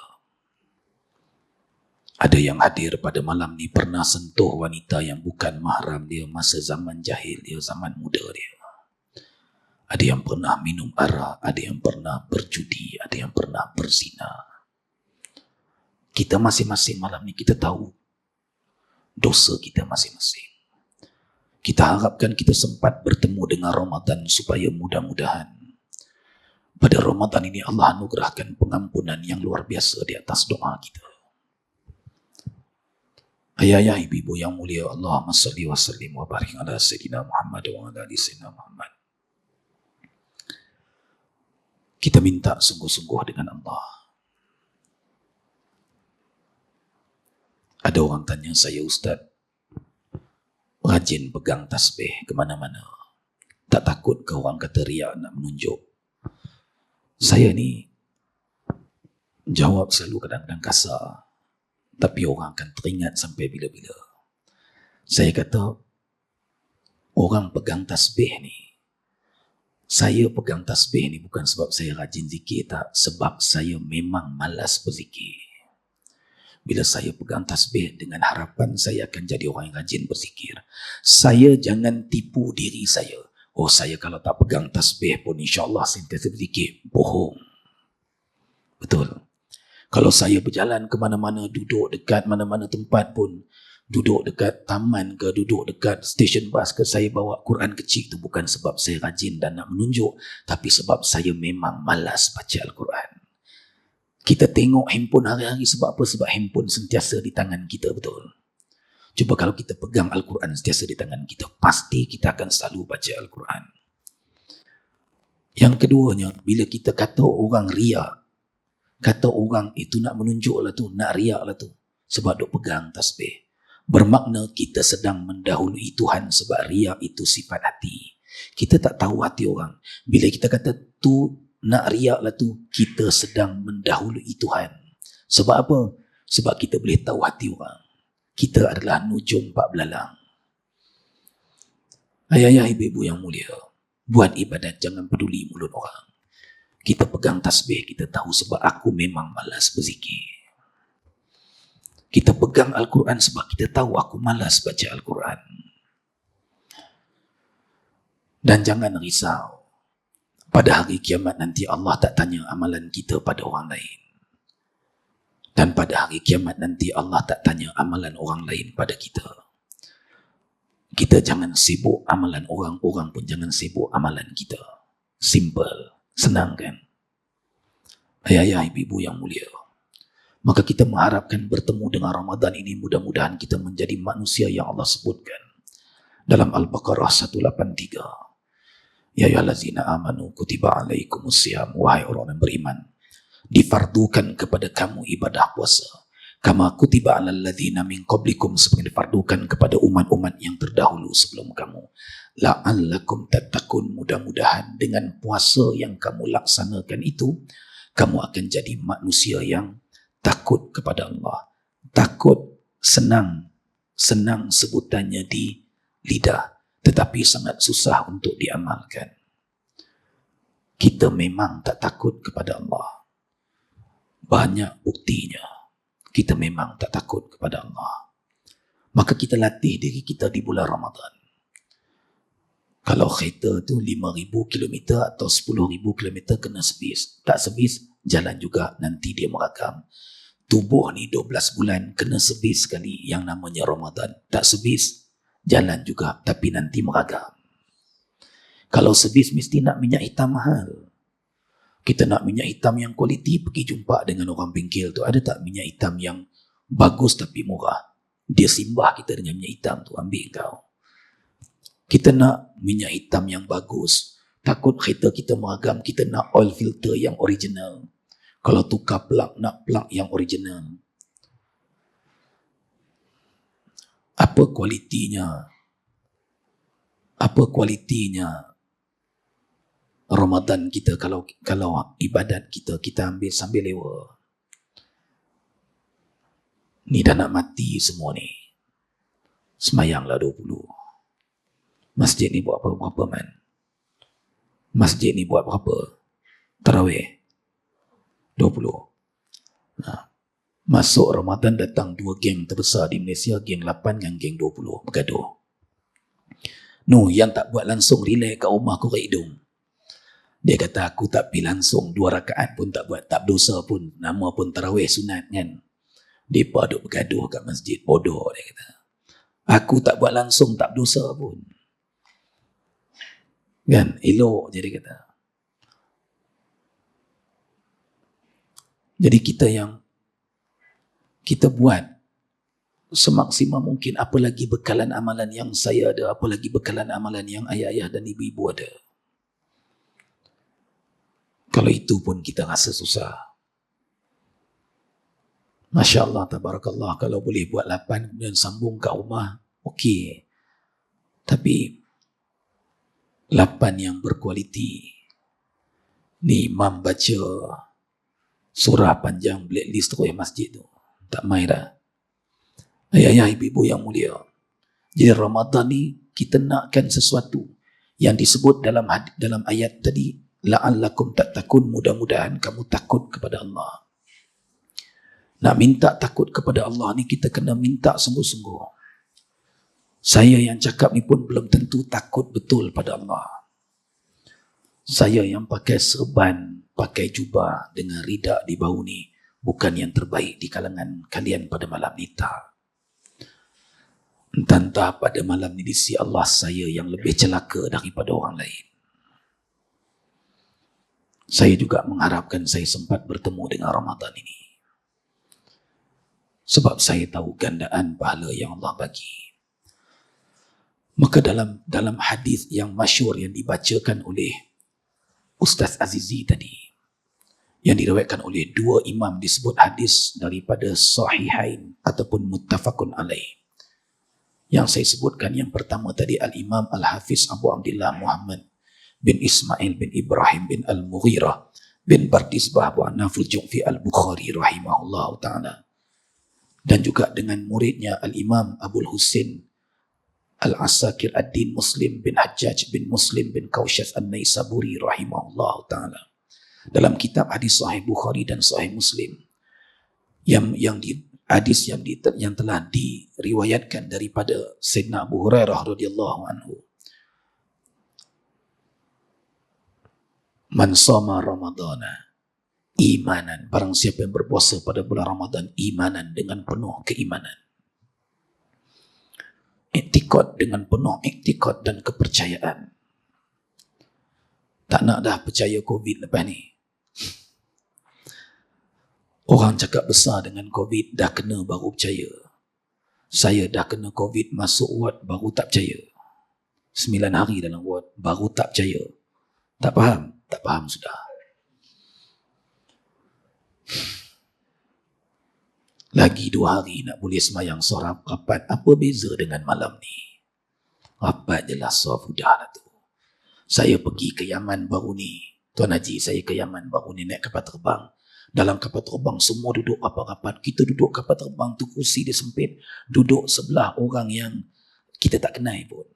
Ada yang hadir pada malam ni pernah sentuh wanita yang bukan mahram dia masa zaman jahil dia, zaman muda dia. Ada yang pernah minum arak, ada yang pernah berjudi, ada yang pernah berzina. Kita masing-masing malam ni kita tahu dosa kita masing-masing. Kita harapkan kita sempat bertemu dengan Ramadan supaya mudah-mudahan pada Ramadan ini Allah anugerahkan pengampunan yang luar biasa di atas doa kita. Ayah-ayah, ibu-ibu yang mulia, Allahumma salli wa sallim wa barik ala Sayyidina Muhammad wa ala ali Sayyidina Muhammad. Kita minta sungguh-sungguh dengan Allah. Ada orang tanya saya, Ustaz, rajin pegang tasbih ke mana-mana. Tak takut ke orang kata riak nak menunjuk? Saya ni jawab selalu kadang-kadang kasar, tapi orang akan teringat sampai bila-bila. Saya kata, orang pegang tasbih ni, saya pegang tasbih ni bukan sebab saya rajin zikir, tak. Sebab saya memang malas berzikir. Bila saya pegang tasbih dengan harapan saya akan jadi orang yang rajin berzikir. Saya jangan tipu diri saya. Oh, saya kalau tak pegang tasbih pun insyaAllah sentiasa berzikir. Bohong. Betul. Kalau saya berjalan ke mana-mana, duduk dekat mana-mana tempat pun, duduk dekat taman ke, duduk dekat stesen bas ke, saya bawa Quran kecil tu bukan sebab saya rajin dan nak menunjuk, tapi sebab saya memang malas baca Al-Quran. Kita tengok handphone hari-hari sebab apa? Sebab handphone sentiasa di tangan kita, betul. Cuba kalau kita pegang Al-Quran sentiasa di tangan kita, pasti kita akan selalu baca Al-Quran. Yang keduanya, bila kita kata orang riak, kata orang itu nak menunjuk lah tu, nak riak lah tu, sebab duk pegang tasbih, bermakna kita sedang mendahului Tuhan sebab riak itu sifat hati. Kita tak tahu hati orang. Bila kita kata tu nak riak lah tu, kita sedang mendahului Tuhan. Sebab apa? Sebab kita boleh tahu hati orang. Kita adalah nujum 4 belalang. Ayah-ayah, ibu-ibu yang mulia, buat ibadat jangan peduli mulut orang. Kita pegang tasbih, kita tahu sebab aku memang malas berzikir. Kita pegang Al-Quran sebab kita tahu aku malas baca Al-Quran. Dan jangan risau, pada hari kiamat nanti Allah tak tanya amalan kita pada orang lain. Dan pada hari kiamat nanti Allah tak tanya amalan orang lain pada kita. Kita jangan sibuk amalan orang, orang pun jangan sibuk amalan kita. Simple, senang kan? Ayah-ayah, ibu-ibu yang mulia, maka kita mengharapkan bertemu dengan Ramadan ini, mudah-mudahan kita menjadi manusia yang Allah sebutkan dalam Al-Baqarah 183. Ya ayyuhallazina amanu kutiba alaikumusiyam, wahai orang yang beriman, difardukan kepada kamu ibadah puasa. Kama kutiba alal ladzina min qablikum, seperti difardukan kepada umat-umat yang terdahulu sebelum kamu. La'allakum tattaqun, mudah-mudahan dengan puasa yang kamu laksanakan itu, kamu akan jadi manusia yang takut kepada Allah. Takut, senang sebutannya di lidah, tetapi sangat susah untuk diamalkan. Kita memang tak takut kepada Allah. Banyak buktinya. Kita memang tak takut kepada Allah. Maka kita latih diri kita di bulan Ramadan. Kalau kereta tu 5,000 km atau 10,000 km kena servis. Tak servis, jalan juga, nanti dia merakam. Tubuh ni 12 bulan kena servis sekali yang namanya Ramadan. Tak servis, jalan juga, tapi nanti merakam. Kalau servis mesti nak minyak hitam mahal. Kita nak minyak hitam yang kualiti, pergi jumpa dengan orang bengkel tu. Ada tak minyak hitam yang bagus tapi murah? Dia simbah kita dengan minyak hitam tu, ambil kau. Kita nak minyak hitam yang bagus. Takut kereta kita meragam, kita nak oil filter yang original. Kalau tukar plug, nak plug yang original. Apa kualitinya? Apa kualitinya Ramadan kita kalau ibadat kita ambil sambil lewa? Ni dah nak mati semua ni. Semayanglah 20. Masjid ni buat berapa man? Masjid ni buat berapa? Tarawih 20. Nah, masuk Ramadan datang 2 geng terbesar di Malaysia, geng 8 dengan geng 20 bergaduh. No, yang tak buat langsung relax kat rumah korek hidung. Dia kata aku tak pergi langsung 2 rakaat pun tak buat, tak berdosa pun, nama pun tarawih sunat kan. Mereka duk bergaduh kat masjid, bodoh dia kata. Aku tak buat langsung tak berdosa pun. Kan, elok je dia kata. Jadi kita buat semaksimal mungkin, apalagi bekalan amalan yang saya ada, apalagi bekalan amalan yang ayah-ayah dan ibu-ibu ada. Kalau itu pun kita rasa susah. Masya Allah, tabarakallah, kalau boleh buat 8 kemudian sambung kat rumah, okey. Tapi 8 yang berkualiti. Ni imam baca surah panjang blacklist terus masjid tu. Tak main dah. Ayah-ayah, ibu-ibu yang mulia. Jadi Ramadan ni kita nakkan sesuatu yang disebut dalam ayat tadi, la'allakum tattaqun, mudah-mudahan kamu takut kepada Allah. Nak minta takut kepada Allah ni kita kena minta sungguh-sungguh. Saya yang cakap ni pun belum tentu takut betul pada Allah. Saya yang pakai serban, pakai jubah dengan ridak di bahu ni bukan yang terbaik di kalangan kalian pada malam ni, tak. Entah pada malam ni di sisi Allah saya yang lebih celaka daripada orang lain. Saya juga mengharapkan saya sempat bertemu dengan Ramadan ini. Sebab saya tahu gandaan pahala yang Allah bagi. Maka dalam hadis yang masyhur yang dibacakan oleh Ustaz Azizi tadi, yang diriwayatkan oleh 2 imam, disebut hadis daripada Sahihain ataupun Muttafaqun alaih. Yang saya sebutkan yang pertama tadi, Al-Imam Al-Hafiz Abu Abdillah Muhammad bin Ismail bin Ibrahim bin Al-Mughirah bin Bardisbah Abu Anaful Ju'fi Al-Bukhari rahimahullah ta'ala. Dan juga dengan muridnya Al-Imam Abul Husain Al-Asakir Ad-Din Muslim bin Hajjaj bin Muslim bin Kaushas An-Naisaburi rahimahullah ta'ala. Dalam kitab hadis Sahih Bukhari dan Sahih Muslim hadis yang telah diriwayatkan daripada Sayyidina Abu Hurairah radhiyallahu anhu. Man shoma Ramadana imanan, barang siapa yang berpuasa pada bulan Ramadan imanan, dengan penuh keimanan, iktikad, dengan penuh iktikad dan kepercayaan. Tak nak dah percaya COVID lepas ni. Orang cakap besar dengan COVID, dah kena baru percaya. Saya dah kena COVID, masuk ward baru tak percaya. 9 hari dalam ward baru tak percaya. Tak faham? Tak faham sudah. Lagi 2 hari nak boleh semayang sorak rapat. Apa beza dengan malam ni? Rapat je lah sorak dah lah tu. Saya pergi ke Yaman baru ni. Tuan Haji, saya ke Yaman baru ni naik kapal terbang. Dalam kapal terbang semua duduk rapat-rapat. Kita duduk kapal terbang tu, kursi dia sempit. Duduk sebelah orang yang kita tak kenal pun.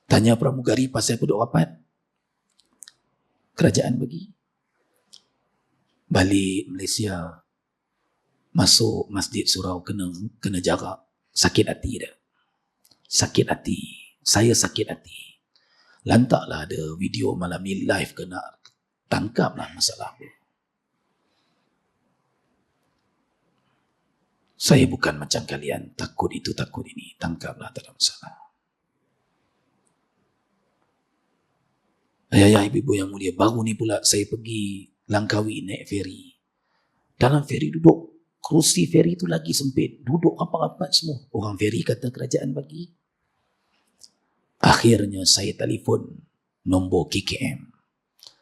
Tanya pramugari pasal duduk rapat. Kerajaan bagi. Balik Malaysia, masuk masjid surau kena jarak. Sakit hati dah. Sakit hati. Saya sakit hati. Lantaklah ada video malam ni live, kena tangkaplah masalah tu. Saya bukan macam kalian, takut itu, takut ini. Tangkaplah, tak ada masalah. Ayah, ibu yang mulia, baru ni pula saya pergi Langkawi naik feri. Dalam feri duduk, kerusi feri tu lagi sempit. Duduk rapat-rapat semua. Orang feri kata kerajaan bagi. Akhirnya saya telefon nombor KKM.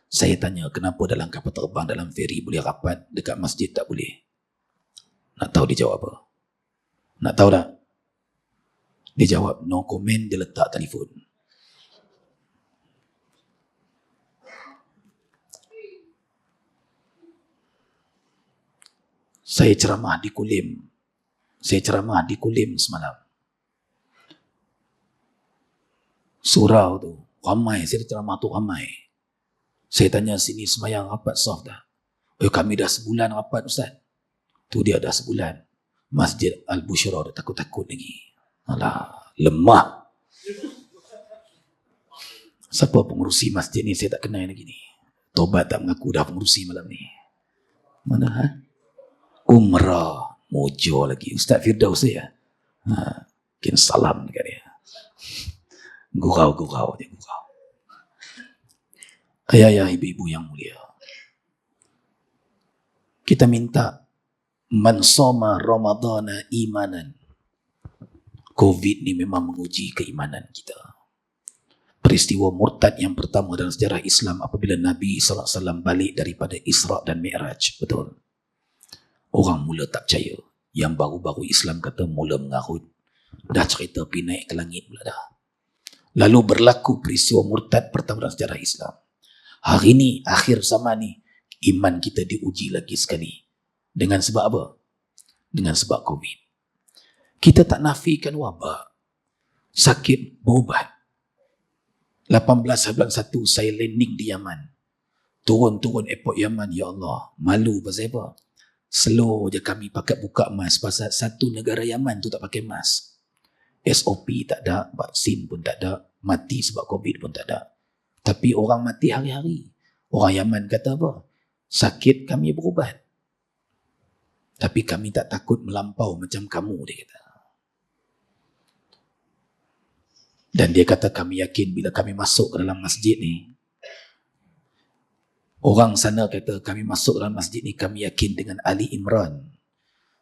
Saya tanya kenapa dalam kapal terbang, dalam feri boleh rapat, dekat masjid tak boleh. Nak tahu dia jawab apa? Nak tahu tak? Dia jawab no comment, dia letak telefon. Saya ceramah di Kulim. Semalam. Surau tu ramai, saya ceramah tu ramai. Saya tanya sini semayang rapat saf dah? Kami dah sebulan rapat Ustaz. Tu dia dah sebulan. Masjid Al-Bushra dah takut-takut lagi. Alah, lemah. Siapa pengurusi masjid ni, saya tak kenal lagi ni. Tobat tak mengaku dah pengurusi malam ni. Mana ha? Umrah Mojo lagi. Ustaz Firdaus ya. Mungkin salam dekat dia. Gurau dia, gurau. Ayah, ibu-ibu yang mulia, kita minta man shoma Ramadana imanan. COVID ni memang menguji keimanan kita. Peristiwa murtad yang pertama dalam sejarah Islam apabila Nabi SAW balik daripada Isra' dan Mi'raj. Betul. Orang mula tak percaya. Yang baru-baru Islam kata mula mengarut. Dah cerita pergi naik ke langit pula dah. Lalu berlaku peristiwa murtad pertama dalam sejarah Islam. Hari ni, akhir zaman ni, iman kita diuji lagi sekali. Dengan sebab apa? Dengan sebab COVID. Kita tak nafikan wabak. Sakit berubat. 18/1 saya landing di Yaman. Turun airport Yaman, ya Allah. Malu pasal apa? Slow je kami pakai buka mask pasal satu negara Yaman tu tak pakai mask. SOP tak ada, vaksin pun tak ada, mati sebab COVID pun tak ada. Tapi orang mati hari-hari. Orang Yaman kata apa? Sakit kami berubat. Tapi kami tak takut melampau macam kamu, dia kata. Dan dia kata kami yakin bila kami masuk ke dalam masjid ni, orang sana kata kami masuk dalam masjid ni, kami yakin dengan Ali Imran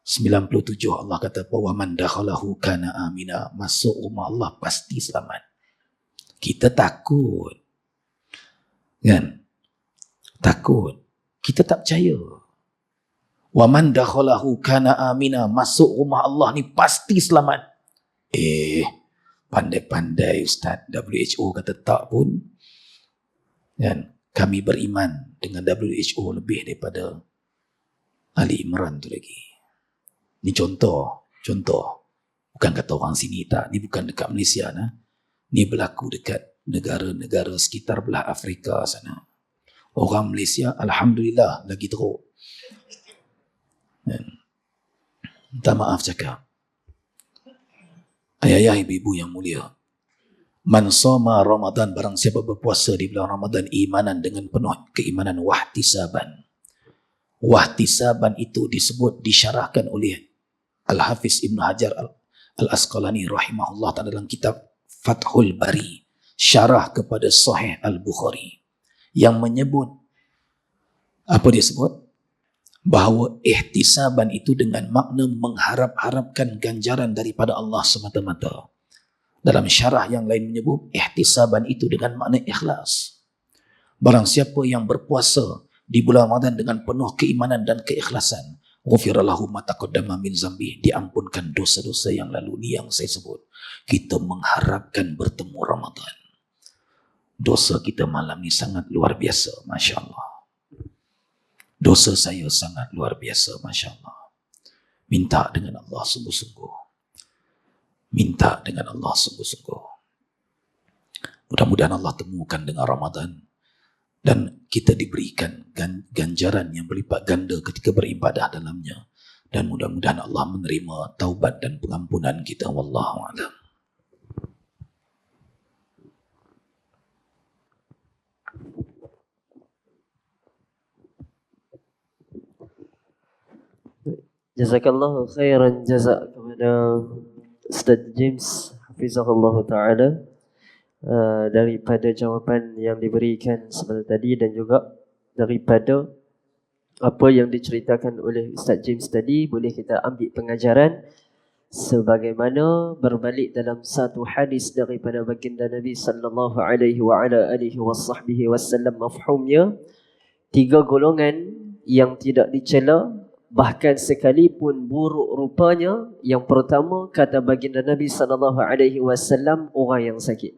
97 Allah kata wa man dakhalahu kana amina, masuk rumah Allah pasti selamat. Kita takut. Kan? Takut. Kita tak percaya. Wa man dakhalahu kana amina, masuk rumah Allah ni pasti selamat. Pandai-pandai Ustaz, WHO kata tak pun. Kan? Kami beriman dengan WHO lebih daripada Ali Imran tu lagi. Ni contoh. Bukan kata orang sini tak. Ni bukan dekat Malaysia. Ni berlaku dekat negara-negara sekitar belah Afrika sana. Orang Malaysia, alhamdulillah, lagi teruk. Minta maaf cakap. Ayah-ayah, ibu-ibu yang mulia. Man soma Ramadan, barang siapa berpuasa di bulan Ramadan imanan dengan penuh keimanan wahtisaban. Wahtisaban itu disebut, disyarahkan oleh Al-Hafiz Ibn Hajar Al-Asqalani rahimahullah ta'ala dalam kitab Fathul Bari, syarah kepada Sahih Al-Bukhari, yang menyebut, apa dia sebut? Bahawa ihtisaban itu dengan makna mengharap-harapkan ganjaran daripada Allah semata-mata. Dalam syarah yang lain menyebut ihtisaban itu dengan makna ikhlas. Barang siapa yang berpuasa di bulan Ramadan dengan penuh keimanan dan keikhlasan, ghufira lahu ma taqaddama min zambi, diampunkan dosa-dosa yang lalu. Ni yang saya sebut, kita mengharapkan bertemu Ramadan. Dosa kita malam ni sangat luar biasa, Masya Allah. Dosa saya sangat luar biasa, Masya Allah. Minta dengan Allah sungguh-sungguh. Minta dengan Allah sungguh-sungguh. Mudah-mudahan Allah temukan dengan Ramadan dan kita diberikan ganjaran yang berlipat ganda ketika beribadah dalamnya. Dan mudah-mudahan Allah menerima taubat dan pengampunan kita. Wallahu a'lam. Jazakallahu khairan jazak kepada Ustaz James hafizahullah ta'ala daripada jawapan yang diberikan sebentar tadi dan juga daripada apa yang diceritakan oleh Ustaz James tadi. Boleh kita ambil pengajaran sebagaimana berbalik dalam satu hadis daripada baginda Nabi sallallahu alaihi wa ala alihi wasahbihi wasallam, mafhumnya 3 golongan yang tidak dicela bahkan sekalipun buruk rupanya. Yang pertama, kata baginda Nabi sallallahu alaihi wasallam, orang yang sakit.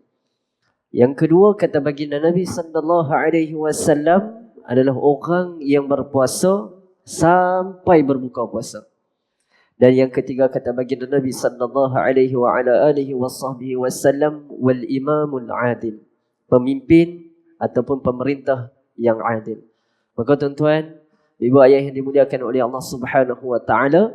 Yang kedua, kata baginda Nabi sallallahu alaihi wasallam, adalah orang yang berpuasa sampai berbuka puasa. Dan yang ketiga, kata baginda Nabi sallallahu alaihi wa ala alihi wasahbihi wasallam, wal imamul adil, pemimpin ataupun pemerintah yang adil. Maka tuan-tuan, ibu ayah yang dimuliakan oleh Allah Subhanahu wa taala,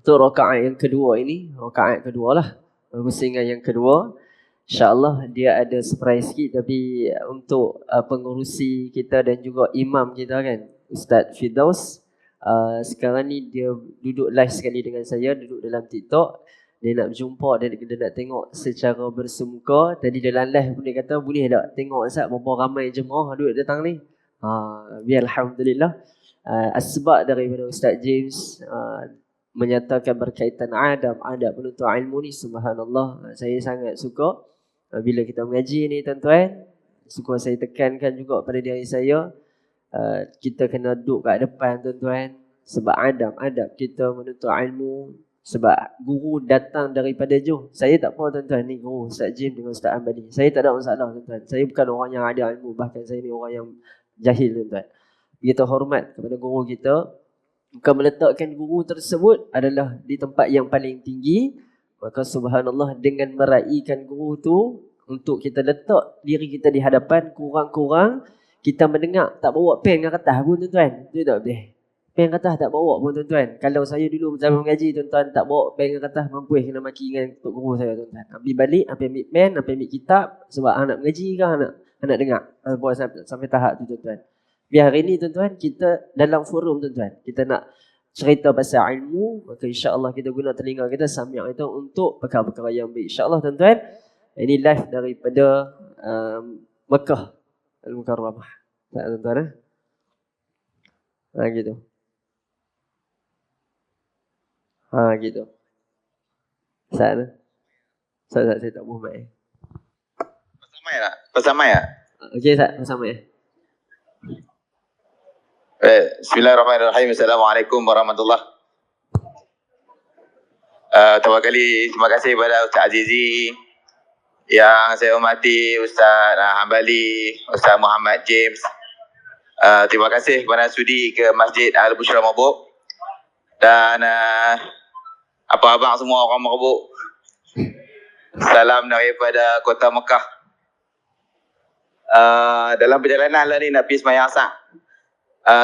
untuk rakaat yang kedua ini, rakaat kedua lah, pusingan yang kedua, insya-Allah dia ada surprise sikit. Tapi untuk pengurusi kita dan juga imam kita kan, Ustaz Firdaus, sekarang ni dia duduk live sekali dengan saya, duduk dalam TikTok. Dia nak berjumpa, dia nak tengok secara bersemuka. Tadi dalam live pun dia kata, boleh tak tengok Ustaz berapa ramai jemaah duduk datang ni. Biar alhamdulillah. Asbab daripada Ustaz James menyatakan berkaitan adab penuntut ilmu ni, subhanallah, saya sangat suka bila kita mengaji ni tuan-tuan. Suka saya tekankan juga pada diri saya, kita kena duduk kat depan tuan-tuan, sebab adab kita menuntut ilmu. Sebab guru datang daripada jauh. Saya tak apa tuan-tuan, ni guru Ustaz James dengan Ustaz Ambali, saya tak ada masalah tuan-tuan. Saya bukan orang yang ada ilmu, bahkan saya ni orang yang jahil tuan-tuan. Kita hormat kepada guru kita, bukan meletakkan guru tersebut adalah di tempat yang paling tinggi. Maka subhanallah, dengan meraihkan guru tu, untuk kita letak diri kita di hadapan, kurang-kurang kita mendengar, tak bawa pen dengan kertas pun tuan-tuan. Itu tak boleh. Pen kertas tak bawa pun tuan-tuan. Kalau saya dulu zaman mengaji tuan-tuan, tak bawa pen dengan kertas, mampu kena maki dengan tok guru saya tuan-tuan. Ambil balik, ambil pen, ambil kitab, sebab anak mengaji ke anak dengar. Sampai tahap tu tuan-tuan. Biar hari ni tuan-tuan, kita dalam forum tuan-tuan, kita nak cerita pasal ilmu, maka insya-Allah kita guna telinga kita, sami' itu untuk perkara-perkara yang baik. Insya-Allah tuan-tuan, ini live daripada Mekah Al-Mukarramah. Tak tuan-tuan gitu. Gitu. Sana. Saya tak boleh main. Bersama ya? Bersama ya? Okey, Ustaz, bersama ya. Bismillahirrahmanirrahim. Assalamualaikum warahmatullahi. Terima kasih kepada Ustaz Azizi, yang saya hormati Ustaz Hambali, Ustaz Muhammad James. Terima kasih kepada sudi ke Masjid Al-Bushra Mabuk. Dan Apa abang semua orang Merbuk. Salam daripada kota Mekah. Dalam perjalanan lah ni nak pergi sembahyang asar.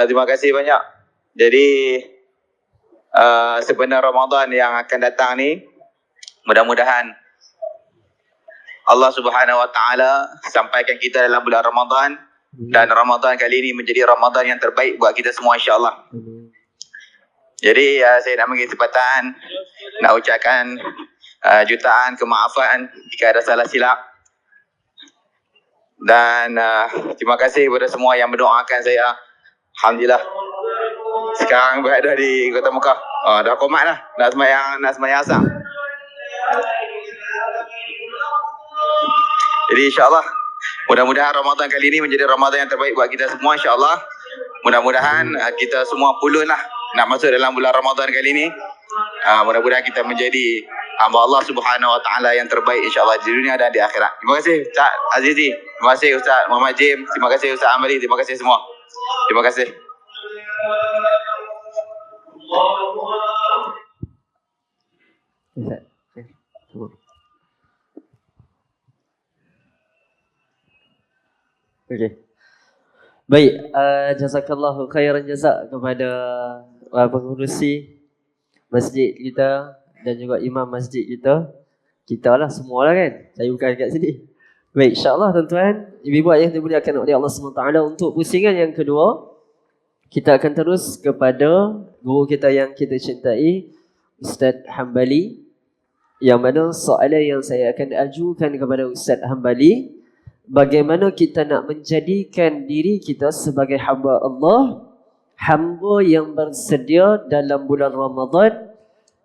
Terima kasih banyak. Jadi sebenar Ramadan yang akan datang ni, mudah-mudahan Allah Subhanahu Wa Taala sampaikan kita dalam bulan Ramadan, dan Ramadan kali ini menjadi Ramadan yang terbaik buat kita semua, insya-Allah. Jadi saya nak mengambil kesempatan nak ucapkan jutaan kemaafan jika ada salah silap, dan terima kasih kepada semua yang mendoakan saya. Alhamdulillah sekarang berada di kota Mekah. Dah komat lah nak sembahyang asar. Jadi insya-Allah mudah-mudahan Ramadan kali ini menjadi Ramadan yang terbaik buat kita semua, insya-Allah. Mudah-mudahan kita semua pulun lah nak masuk dalam bulan Ramadan kali ini. Mudah-mudahan kita menjadi hamba Allah Subhanahu Wa Taala yang terbaik, insya-Allah, di dunia dan di akhirat. Terima kasih Ustaz Azizi, terima kasih Ustaz Muhammad James, terima kasih Ustaz Amali, terima kasih semua. Terima kasih. Okey. Baik, jazakallahu khairan jazak kepada pengurusi masjid kita dan juga imam masjid kita. Kita lah semualah kan. Saya bukan kat sini. Baik, insya-Allah tuan-tuan, ibu-ibu yang dimuliakan oleh Allah SWT, untuk pusingan yang kedua, kita akan terus kepada guru kita yang kita cintai, Ustaz Hambali, yang mana soalan yang saya akan ajukan kepada Ustaz Hambali, bagaimana kita nak menjadikan diri kita sebagai hamba Allah, hamba yang bersedia dalam bulan Ramadan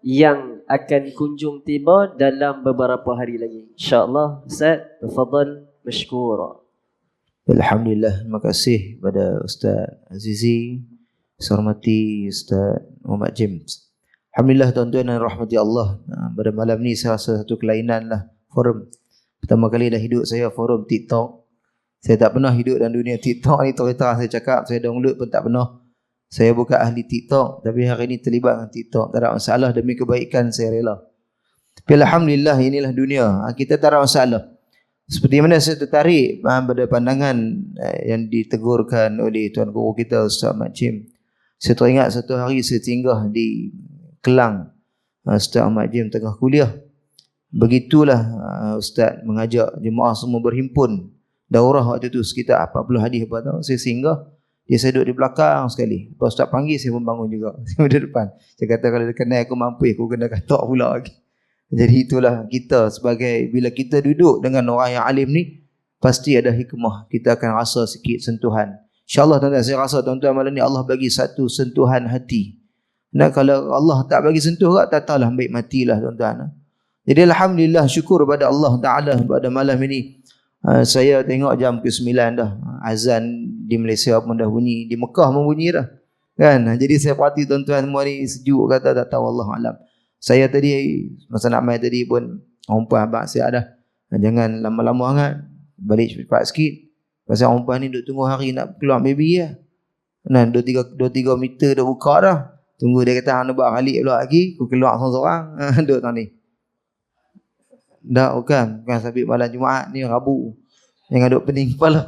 yang akan kunjung tiba dalam beberapa hari lagi. InsyaAllah, Ustaz, tafadhal mashkura. Alhamdulillah, terima kasih kepada Ustaz Azizi, saya hormati Ustaz Muhammad James. Alhamdulillah tuan-tuan dan rahmati Allah, pada malam ni saya rasa satu kelainan lah forum. Pertama kali dah hidup saya forum TikTok. Saya tak pernah hidup dalam dunia TikTok ni, terus saya cakap, saya download pun tak pernah. Saya bukan ahli TikTok, tapi hari ini terlibat dengan TikTok. Tak ada masalah, demi kebaikan saya rela. Tapi Alhamdulillah, inilah dunia. Kita tak ada masalah. Seperti mana saya tertarik pada pandangan yang ditegurkan oleh Tuan Guru kita Ustaz Ahmad Jim. Saya teringat satu hari saya singgah di Kelang. Ustaz Ahmad Jim tengah kuliah. Begitulah Ustaz mengajak jemaah semua berhimpun. Daurah waktu itu sekitar 40 hadis apa tahu. Saya singgah. Saya duduk di belakang sekali. Lepas Ustaz panggil, saya pun bangun juga. Saya duduk depan. Saya kata kalau dia kenal aku mampu, aku kena katak pula lagi. Jadi itulah kita sebagai, bila kita duduk dengan orang yang alim ni, pasti ada hikmah. Kita akan rasa sikit sentuhan. InsyaAllah tuan-tuan, saya rasa tuan-tuan malam ni Allah bagi satu sentuhan hati. Dan kalau Allah tak bagi sentuh, tak tahulah, baik matilah tuan-tuan. Jadi Alhamdulillah, syukur pada Allah Ta'ala pada malam ini. Saya tengok jam ke-9 dah. Azan di Malaysia pun dah bunyi. Di Mekah pun bunyi dah. Kan? Jadi saya perhati tuan-tuan semua ni sejuk kata, tak tahu, Allah Alam. Saya tadi, masa nak main tadi pun, umpan abang saya dah. Jangan lama-lama sangat. Balik cepat sikit. Pasal umpan ni duk tunggu hari nak keluar baby lah. Nah, 2-3 meter dah buka dah. Tunggu dia kata, nak buat balik pula lagi. Aku keluar seorang-seorang. Duk tahun ni. Dah bukan sabit malam Jumaat ni Rabu yang aduk pening kepala.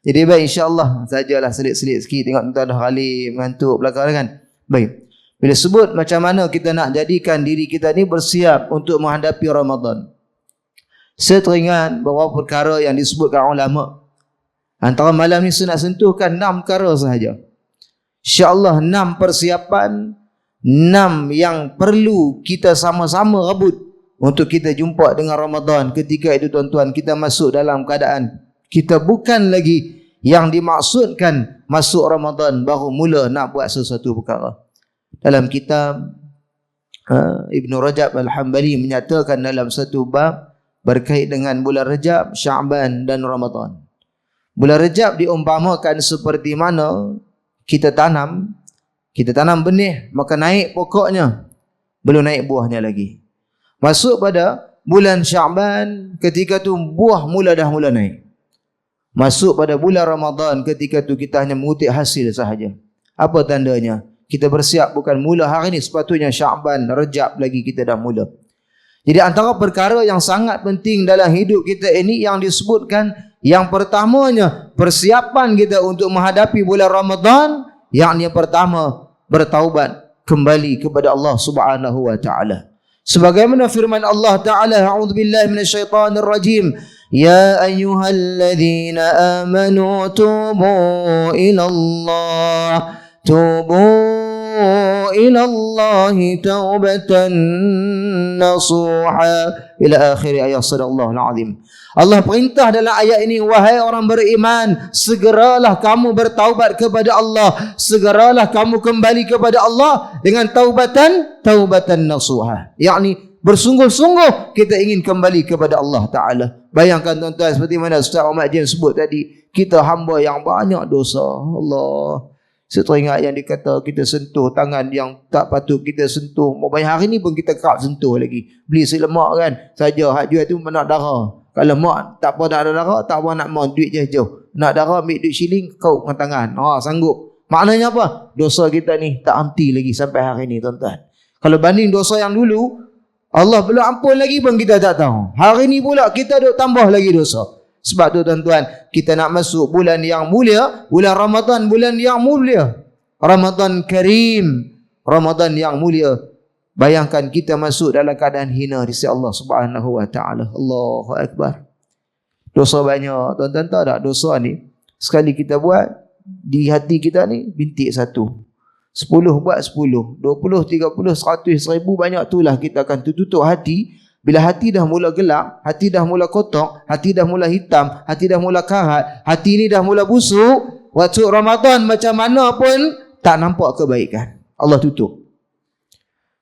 Jadi baik, insya-Allah sajalah selit-selit sikit, tengok tuan dah kali mengantuk belakang kan. Baik. Bila sebut macam mana kita nak jadikan diri kita ni bersiap untuk menghadapi Ramadan. Saya teringat beberapa perkara yang disebutkan ulama. Antara malam ni saya nak sentuhkan 6 perkara sahaja. Insya-Allah 6 persiapan, 6 yang perlu kita sama-sama rebut untuk kita jumpa dengan Ramadan. Ketika itu tuan-tuan, kita masuk dalam keadaan kita bukan lagi yang dimaksudkan masuk Ramadan baru mula nak buat sesuatu perkara. Dalam kitab Ibn Rajab Al-Hambali menyatakan dalam satu bab berkait dengan bulan Rajab, Sya'ban dan Ramadan. Bulan Rajab diumpamakan seperti mana kita tanam benih, maka naik pokoknya, belum naik buahnya lagi. Masuk pada bulan Sya'ban, ketika tu buah dah mula naik. Masuk pada bulan Ramadan, ketika tu kita hanya mengutip hasil sahaja. Apa tandanya? Kita bersiap bukan mula hari ni, sepatutnya Sya'ban, Rejab lagi kita dah mula. Jadi antara perkara yang sangat penting dalam hidup kita ini yang disebutkan, yang pertamanya persiapan kita untuk menghadapi bulan Ramadan, yang pertama bertaubat kembali kepada Allah Subhanahu wa taala. Sebagaimana firman Allah Taala, a'udzubillahi minasyaitonir rajim, ya ayyuhalladzina amanu tubu ilallah taubatan nasuha, ila akhir ayat. Sadaqallahul azim. Allah perintah dalam ayat ini, wahai orang beriman, segeralah kamu bertaubat kepada Allah, segeralah kamu kembali kepada Allah dengan taubatan nasuha, yakni bersungguh-sungguh kita ingin kembali kepada Allah Ta'ala. Bayangkan tuan-tuan, seperti mana Ustaz Ahmad Jim sebut tadi, kita hamba yang banyak dosa. Allah, saya teringat yang dikata kita sentuh tangan yang tak patut kita sentuh. Banyak hari ni pun kita kerap sentuh lagi. Beli si lemak kan, saja hak jual tu nak darah. Kalau mak tak apa nak ada darah, tak apa nak mau duit jauh. Nak darah ambil duit shilling, kau dengan tangan. Sanggup. Maknanya apa? Dosa kita ni tak henti lagi sampai hari ni tuan-tuan. Kalau banding dosa yang dulu, Allah belum ampun lagi pun kita tak tahu. Hari ni pula kita duk tambah lagi dosa. Sebab tu tuan-tuan, kita nak masuk bulan yang mulia, bulan Ramadan, bulan yang mulia. Ramadan Karim, Ramadan yang mulia. Bayangkan kita masuk dalam keadaan hina di sisi Allah Subhanahu wa taala. Allahu akbar. Dosa banyak, tuan-tuan tahu tak, dosa ni sekali kita buat di hati kita ni bintik satu. 10 buat 10, 20, 30, 100, 1000, banyak itulah kita akan tutup hati. Bila hati dah mula gelap, hati dah mula kotor, hati dah mula hitam, hati dah mula karat, hati ni dah mula busuk, waktu Ramadan macam mana pun tak nampak kebaikan. Allah tutup.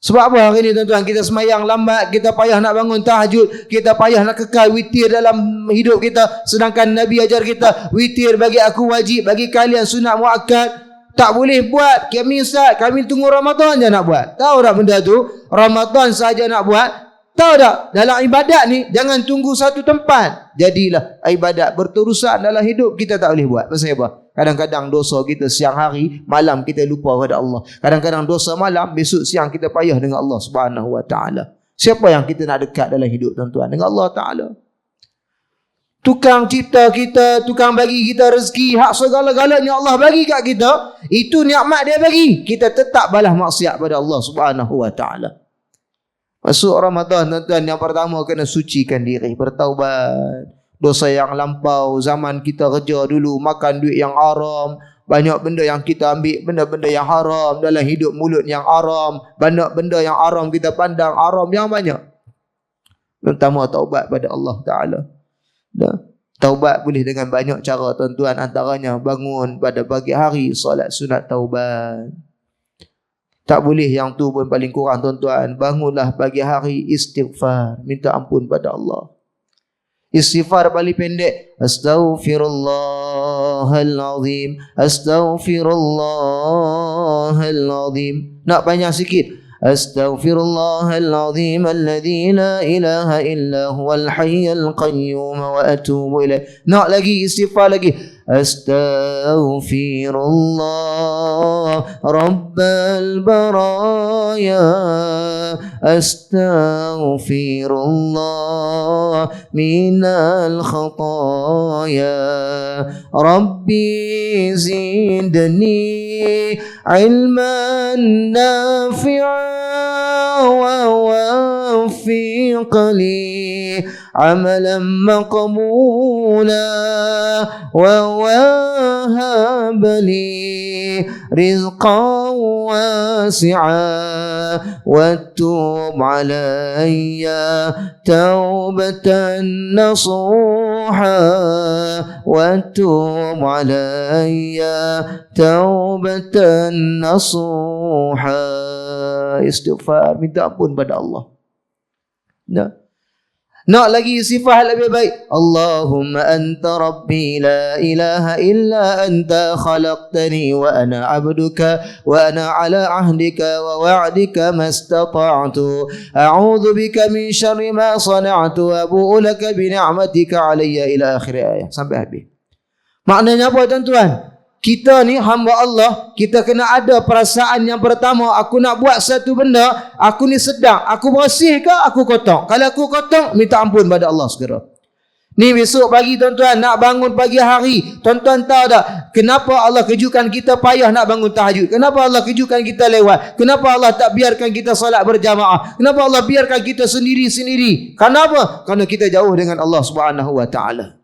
Sebab apa hari ni tuan-tuan, kita semayang lambat, kita payah nak bangun tahajud, kita payah nak kekal witir dalam hidup kita, sedangkan Nabi ajar kita, witir bagi aku wajib, bagi kalian sunat muakkad. Tak boleh buat. Kami tunggu Ramadan je nak buat. Tahu tak benda tu? Ramadan saja nak buat. Tahu tak? Dalam ibadat ni, jangan tunggu satu tempat. Jadilah ibadat berterusan dalam hidup, kita tak boleh buat. Pasal apa? Kadang-kadang dosa kita siang hari, malam kita lupa kepada Allah. Kadang-kadang dosa malam, besok siang kita payah dengan Allah Subhanahu wa taala. Siapa yang kita nak dekat dalam hidup tuan-tuan? Dengan Allah Taala. Tukang cipta kita, tukang bagi kita rezeki, hak segala-galanya Allah bagi kat kita, itu nikmat dia bagi. Kita tetap balas maksiat pada Allah Subhanahu wa taala. Masuk Ramadan tuan-tuan, yang pertama kena sucikan diri, bertaubat. Dosa yang lampau, zaman kita kerja dulu, makan duit yang haram, banyak benda yang kita ambil, benda-benda yang haram dalam hidup, mulut yang haram, banyak benda yang haram kita pandang, haram yang banyak. Pertama taubat pada Allah Ta'ala. Taubat boleh dengan banyak cara tuan-tuan, antaranya bangun pada pagi hari, solat sunat taubat. Tak boleh yang tu pun paling kurang tuan-tuan, bangunlah pagi hari istighfar, minta ampun pada Allah. Istighfar paling pendek, astaghfirullahalazim, astaghfirullahalazim. Nak panjang sikit, astaghfirullahalazim alladzi la ilaha illa huwal hayyul qayyum wa atubu ilaih. Nak lagi istighfar lagi, astaghfirullah rabbal baraya, astaghfirullah minal khataya, rabbi zidni ilman nafi'a wa wafiq li amalan maqbula wa wahab li rizqan wasi'a wa tub alayya taubatan nasuha wa tub alayya taubatan nasuha. Istighfar, minta ampun pada Allah. Nak lagi sifat lebih baik, Allahumma anta rabbi la ilaha illa anta khalaqtani wa ana abduka wa ana ala ahdika wa wa'dika mastata'tu a'udzu bika min syarri ma sana'tu wa abu'u laka bi ni'matika alayya, ila akhir ayat sampai habis. Maknanya apa tuan-tuan? kita ni hamba Allah, kita kena ada perasaan yang pertama, aku nak buat satu benda, aku ni sedang, aku bersih ke aku kotor? Kalau aku kotor, minta ampun pada Allah segera. Ni besok pagi tuan-tuan nak bangun pagi hari, tuan-tuan tahu tak kenapa Allah kejutkan kita payah nak bangun tahajud? Kenapa Allah kejutkan kita lewat? Kenapa Allah tak biarkan kita solat berjamaah? Kenapa Allah biarkan kita sendiri-sendiri? Kenapa? Kerana kita jauh dengan Allah Subhanahu wa taala.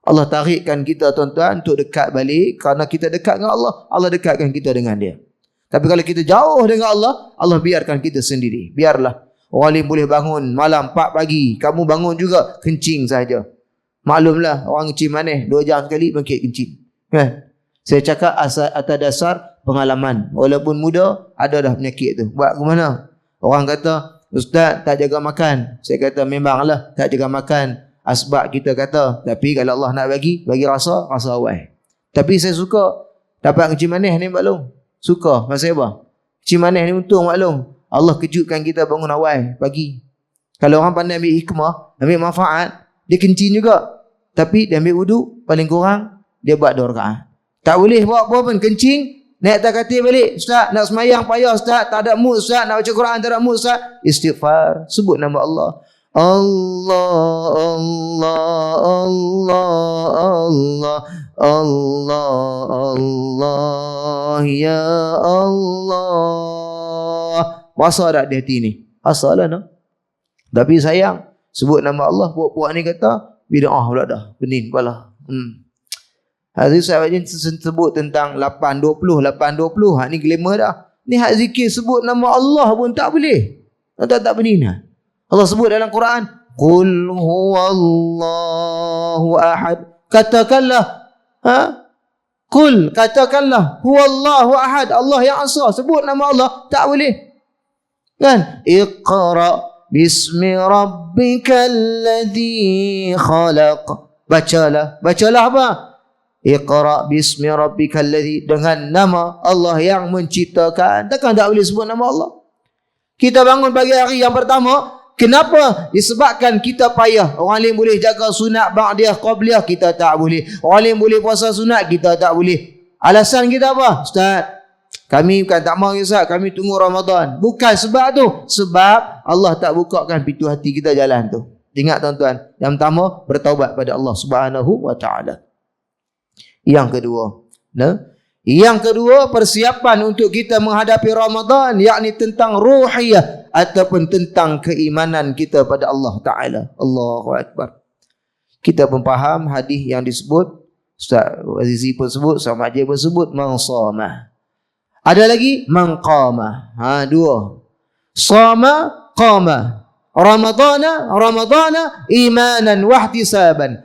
Allah tarikkan kita tuan-tuan untuk dekat balik, kerana kita dekat dengan Allah, Allah dekatkan kita dengan dia. Tapi kalau kita jauh dengan Allah, Allah biarkan kita sendiri. Biarlah. Orang lain boleh bangun malam 4 pagi, kamu bangun juga kencing saja. Maklumlah orang kencing manis 2 jam sekali bangkit kencing. Kan? Saya cakap atas dasar pengalaman. Walaupun muda, ada dah penyakit tu. Buat ke mana? Orang kata, Ustaz tak jaga makan. Saya kata memanglah tak jaga makan. Asbab kita kata. Tapi kalau Allah nak bagi rasa awal. Tapi saya suka dapat kencing manis ni maklum. Suka. Pasal apa? Kencing manis ni untung maklum. Allah kejutkan kita bangun awal pagi. Kalau orang pandai ambil hikmah, ambil manfaat, dia kencing juga. Tapi dia ambil wuduk, paling kurang dia buat 2 rakaat. Tak boleh buat apa pun, kencing, naik atas katil balik. Ustaz, nak semayang payah Ustaz, tak ada mood Ustaz, nak baca Quran tak ada mood Ustaz. Istighfar, sebut nama Allah. Allah, Allah, Allah, Allah, Allah, Allah, ya Allah. Puasa tak di hati ni? Asal lah no. Tapi sayang, sebut nama Allah, puak-puak ni kata, bida'ah pula dah. Pening kepala. Hari saya sebut tentang 8-20. Hak ni glamour dah. Ni hak zikir sebut nama Allah pun tak boleh. Tak pening lah. Allah sebut dalam Quran, Qul huwallahu ahad. Katakanlah, Qul, katakanlah, huwallahu ahad. Allah yang asa. Sebut nama Allah, tak boleh. Kan? Iqra bismi rabbikal ladzi khalaq. Bacalah apa? Iqra bismi rabbikal ladzi, dengan nama Allah yang menciptakan. Takkan tak boleh sebut nama Allah? Kita bangun pagi hari yang pertama, kenapa? Disebabkan kita payah. Orang lain boleh jaga sunat ba'diyah qabliyah, kita tak boleh. Orang lain boleh puasa sunat, kita tak boleh. Alasan kita apa? Ustaz, kami bukan tak mahu Ustaz, kami tunggu Ramadan. Bukan sebab tu. Sebab Allah tak bukakan pintu hati kita jalan tu. Ingat tuan-tuan, yang pertama bertaubat pada Allah Subhanahu wa taala. Yang kedua, persiapan untuk kita menghadapi Ramadan, yakni tentang ruhiyah ataupun tentang keimanan kita pada Allah taala. Allahu akbar. Kita pun faham hadis yang disebut, Ustaz Azizi pun sebut, Sama Haji pun sebut, man shama. Ada lagi man qama. 2. Shama qama. Ramadana imanan wa ihtisaban.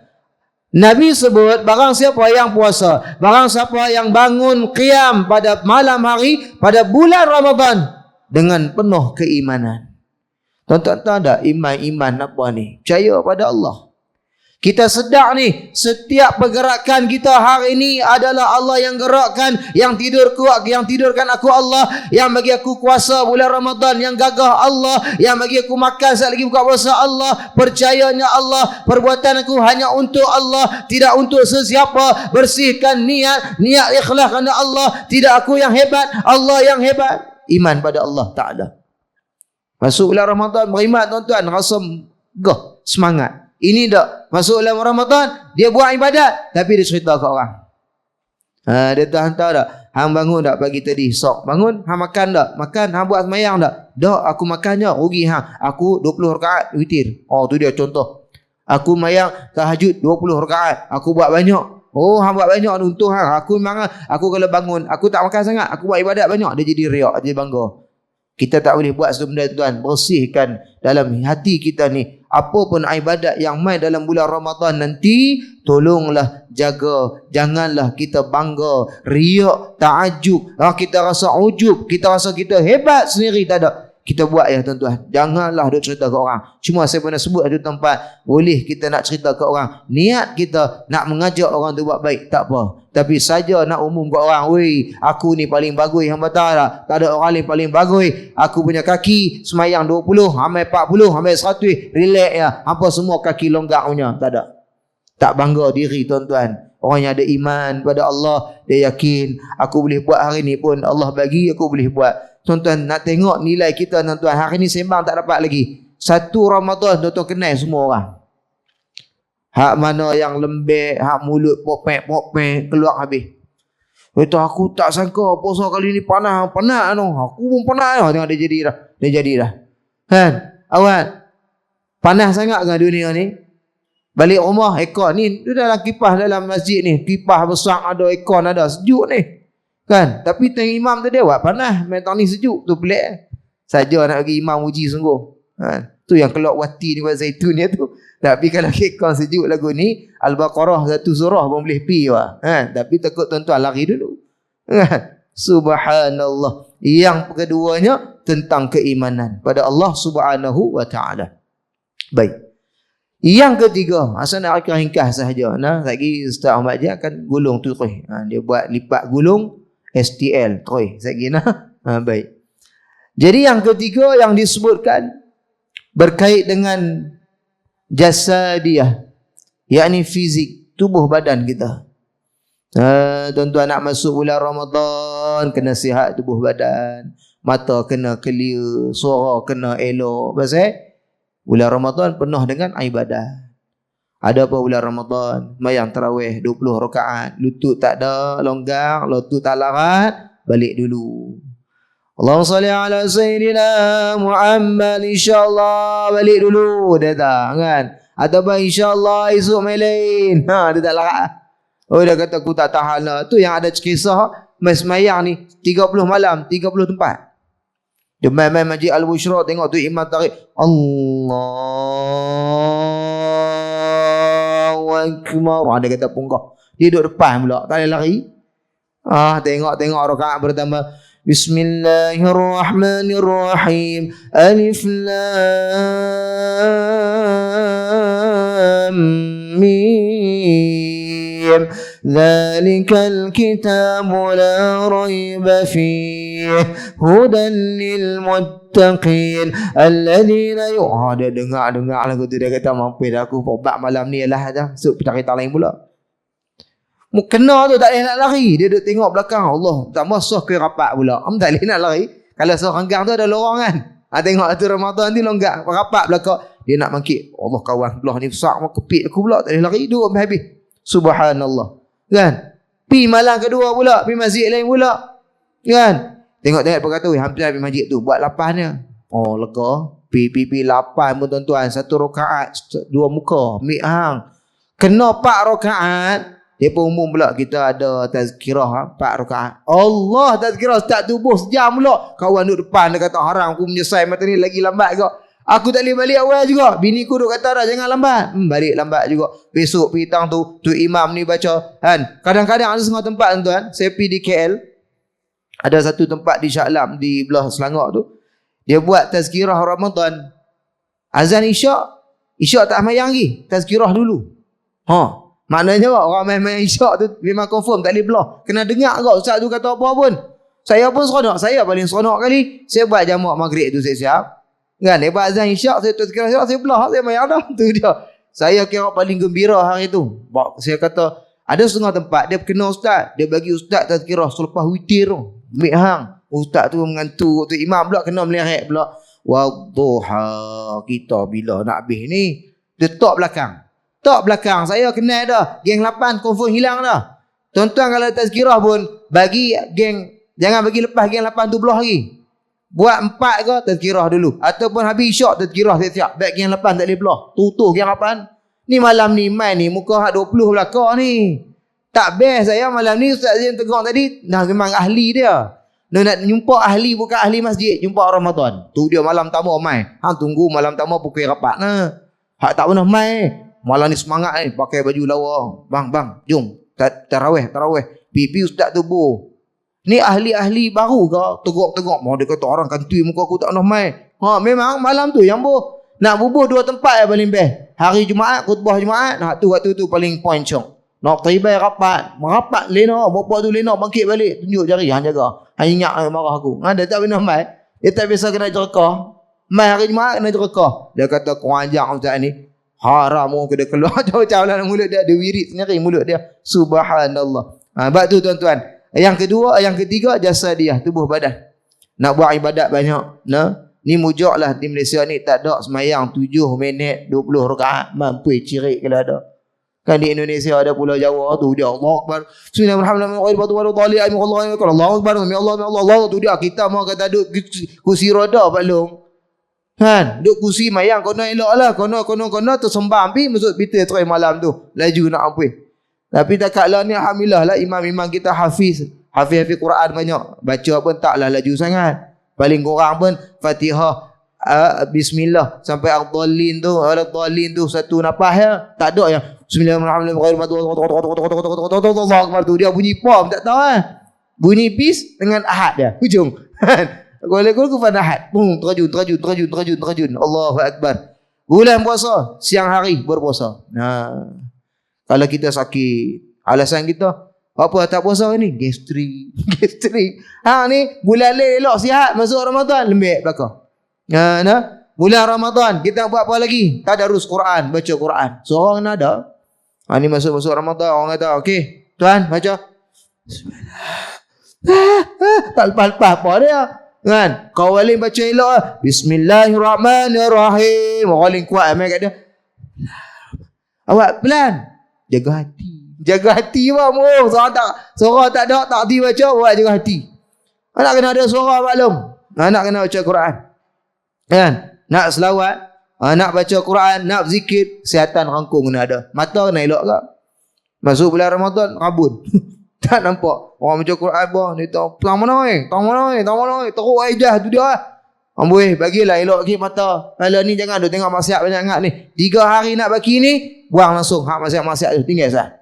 Nabi sebut, barang siapa yang puasa, barang siapa yang bangun qiyam pada malam hari pada bulan Ramadan dengan penuh keimanan. Tuan-tuan tahu tak iman apa ni? Percaya pada Allah. Kita sedar ni, setiap pergerakan kita hari ini adalah Allah yang gerakkan, yang tidurkan aku Allah, yang bagi aku kuasa bulan Ramadan, yang gagah Allah, yang bagi aku makan saat lagi buka puasa Allah, percayanya Allah, perbuatan aku hanya untuk Allah, tidak untuk sesiapa. Bersihkan niat ikhlas kerana Allah, tidak aku yang hebat, Allah yang hebat. Iman pada Allah Ta'ala. Masuk bulan Ramadan, beriman tuan-tuan, rasa gah, semangat. Ini tak masuk dalam Ramadan, dia buat ibadat tapi dia cerita ke orang. Dia tahu tak? Hang bangun tak pagi tadi? Sok bangun, hang makan tak? Makan, hang buat semayang tak? Dak, aku makannya rugi hang. Aku 20 rakaat witir. Oh, tu dia contoh. Aku mayang tahajud 20 rakaat. Aku buat banyak. Oh, hang buat banyak untung hang. Aku memang aku kalau bangun, aku tak makan sangat, aku buat ibadat banyak, dia jadi riak, dia bangga. Kita tak boleh buat satu benda tuan. Bersihkan dalam hati kita ni. Apa pun ibadat yang main dalam bulan Ramadan nanti, tolonglah jaga. Janganlah kita bangga, riak, ta'ajub. Kita rasa ujub, kita rasa kita hebat sendiri, tak ada. Kita buat ya tuan-tuan. Janganlah duk cerita ke orang. Cuma saya pernah sebut satu tempat, boleh kita nak cerita ke orang. Niat kita nak mengajak orang tu buat baik, tak apa. Tapi saja nak umum ke orang, weh, aku ni paling bagus, hang betul tak? Tak ada orang lain paling bagus. Aku punya kaki semayang 20, sampai 40, sampai 100, relax ya. Apa semua kaki longgar punya, tak ada. Tak bangga diri tuan-tuan. Orang yang ada iman pada Allah, dia yakin aku boleh buat hari ni pun Allah bagi aku boleh buat. Tuan-tuan nak tengok nilai kita tuan-tuan. Hari ni sembang tak dapat lagi. Satu Ramadan tuan-tuan kenal semua orang. Hak mana yang lembek, hak mulut popek keluar habis. Itu aku tak sangka puasa kali ni panas tu. Aku pun panas dah tengok dia jadi dah. Kan? Awak panas sangat kan dunia ni? Balik rumah aircon ni dia dalam kipas dalam masjid ni. Kipas besar ada, aircon ada, sejuk ni. Kan? Tapi tengok imam tu dia buat panas, mentang ni sejuk tu pelik. Saja nak bagi imam uji sungguh. Kan? Tu yang keluar wati ni buat zaitun ni tu. Tapi kalau aircon sejuk lagu ni, Al-Baqarah satu surah pun boleh pi wah. Kan? Tapi takut tuan-tuan lari dulu. Kan? Subhanallah. Yang keduanya tentang keimanan pada Allah Subhanahu wa taala. Baik. Yang ketiga, asal nak ringkas sahaja. Nah, lagi Ustaz Ahmad dia akan gulung tu terus. Dia buat lipat gulung STL terus. Lagi nah. Baik. Jadi yang ketiga yang disebutkan berkait dengan jasadiyah, yakni fizik, tubuh badan kita. Tuan-tuan nak masuk bulan Ramadan, kena sihat tubuh badan. Mata kena clear, suara kena elok. Pasal bulan Ramadan penuh dengan ibadah. Ada apa bulan Ramadan? Mayang tarawih 20 rakaat. Lutut tak ada, longgar, lutut tak larat, balik dulu. Allahumma salli ala Sayyidina Muhammad, insyaAllah balik dulu. Dia tak kan? Ataupun insyaAllah esok main lain. Dia tak larat. Oh, dia kata aku tak tahan lah. Tu yang ada kisah semayang ni 30 malam, 30 tempat. Dia main-main Masjid Al-Bushra, tengok tu imam tarik Allahu Akbar. Dia kata punggah. Dia duduk depan pula, tak boleh lari. Tengok rakaat pertama. Bismillahirrahmanirrahim. Alif Lam Mim. Zalikal kitabu la raiba fihi hudan lil muttaqin alladzina dia dengar lagu tu, dia kata mampu dah aku bab malam ni lah dah. Esok cari tak lain pula. Kena tu tak boleh nak lari. Dia duduk tengok belakang. Allah tak masuk ke rapat pula. Tak boleh nak lari. Kalau seorang gang tu ada lorong kan. Tengok tu Ramadan ni longgar rapat belakang. Dia nak mangkit. Allah kawan belah ni besar kepit aku pula. Tak boleh lari. Duduk habis. Subhanallah. Kan? Pi malam kedua pula. Pi masjid lain pula. Kan? Tengok-tengok berkata, hampir habis masjid tu. Buat lapasnya. Oh, lega. Pi lapan pun tuan-tuan. 1 rakaat, 2 muka. Mik hang. Kena 4 rakaat. Dia pun umum pula kita ada tazkirah 4 rakaat. Allah tazkirah start tubuh sejam pula. Kawan duduk depan dia kata haram aku menyesal mata ni lagi lambat kau. Aku tak boleh balik awal juga. Bini ku duk kata dah jangan lambat. Balik lambat juga. Besok petang tu imam ni baca kan. Kadang-kadang ada setengah tempat tuan, saya pergi di KL. Ada satu tempat di Shah Alam di belah Selangor tu. Dia buat tazkirah Ramadan. Azan Isyak tak mayang lagi. Tazkirah dulu. Maknanya orang main-main isyak tu memang confirm tak boleh belah. Kena dengar kau ustaz tu kata apa pun. Saya pun seronok. Saya paling seronok kali. Saya buat jamak maghrib tu siap-siap. Kan? Lepas azan isyak saya tazkirah isyak saya belah. Saya mayang dah. Tu dia. Saya kira paling gembira hari tu. Saya kata ada setengah tempat dia kena ustaz. Dia bagi ustaz tazkirah selepas witir tu. Mik hang. Ustaz tu mengantuk. Tu imam pula kena meleret pula. Wadduha. Kita bila nak habis ni. Dia tok belakang. Saya kenal dah. Geng 8 confirm hilang dah. Tuan-tuan kalau tazkirah pun bagi geng, jangan bagi lepas geng 8 tu belah lagi. Buat 4 ke tazkirah dulu. Ataupun habis isyak tazkirah siap-siap. Baik geng 8 tak boleh belah. Tutup geng 8. Ni malam ni main ni muka hak 20 belakang ni. Tak best saya malam ni Ustaz Zain tegur tadi. Nah memang ahli dia. Dia nak jumpa ahli bukan ahli masjid. Jumpa Ramadan. Tu dia malam tamu main. Hang tunggu malam tamu pukul rapat nah. Hak tak pernah main. Malam ni semangat ni pakai baju lawa. Bang, jom. Tarawih. Pipi ustaz tu bu. Ni ahli-ahli baru ke? Teguk-teguk. Mau dia kata orang kantui muka aku tak pernah main. Memang malam tu yang bu. Nak bubuh 2 tempat yang paling best. Hari Jumaat, khutbah Jumaat. Waktu tu paling point syok. Nak teribay rapat. Merapat lena. Bapak tu lena bangkit balik. Tunjuk jari. Han jaga. Han ingat marah aku. Dia tak pernah main. Dia tak biasa kena jerakah. Main hari Jumaat kena jerakah. Dia kata kurang ajar ustaz ni. Haram orang kena keluar macam-macam dalam mulut dia. Ada wirid sendiri mulut dia. Subhanallah. Sebab tu tuan-tuan. Yang kedua, yang ketiga, jasadiah, tubuh badan. Nak buat ibadat banyak. Nah, ni mujak lah di Malaysia ni tak ada semayang 7 minit 20 rakaat. Mampu cirik kalau ada. Kan di Indonesia ada Pulau Jawa tu dia Allah Akbar. Bismillahirrahmanirrahim. Allah tu dia kita mau kata duduk kursi roda Pak Long. Kan, duduk kursi mayang kono elok lah. Kono tersembang pi masuk pita try malam tu. Laju nak ampun. Tapi takatlah ni alhamdulillah lah imam-imam kita hafiz Quran banyak. Baca pun taklah laju sangat. Paling kurang pun Fatihah bismillah sampai ad-dallin tu satu nafas ya. Tak ada yang bismillahirrahmanirrahim. Allah Akbar tu dia bunyi pom tak tahu bunyi bis dengan ahad dia hujung. Gol-gol ku fanahat. Terjun. Allahu Akbar. Bulan puasa, siang hari berpuasa. Nah, kalau kita sakit, alasan kita apa tak puasa ni? Gastrik. Ni bulan elok sihat masuk Ramadan lembek belakang. Nah, bulan Ramadan kita buat apa lagi? Tadarus Quran, baca Quran. Seorang nak ada. Ni masuk Ramadan orang kata, okey, tuan baca. Tak lepas apa dia. Kan? Kau paling baca elok Bismillahirrahmanirrahim. Paling kuat kat dia. Awak pelan. Jaga hati pak. Suara tak ada tak hati baca, awak jaga hati. Anak kena ada suara maklum. Anak kena baca Quran. Kan? Nak selawat, nak baca Quran, nak zikir, kesihatan rangkung kena ada. Mata kena elok tak? Masuk bulan Ramadan rabun. Tak nampak orang baca Quran bah ni tahu tang mana teruk ejah tu dia. Amboi bagilah elok sikit mata. Kalau ni jangan duk tengok maksiat banyak sangat ni. 3 hari nak baki ni buang langsung hak maksiat tu tinggal sah.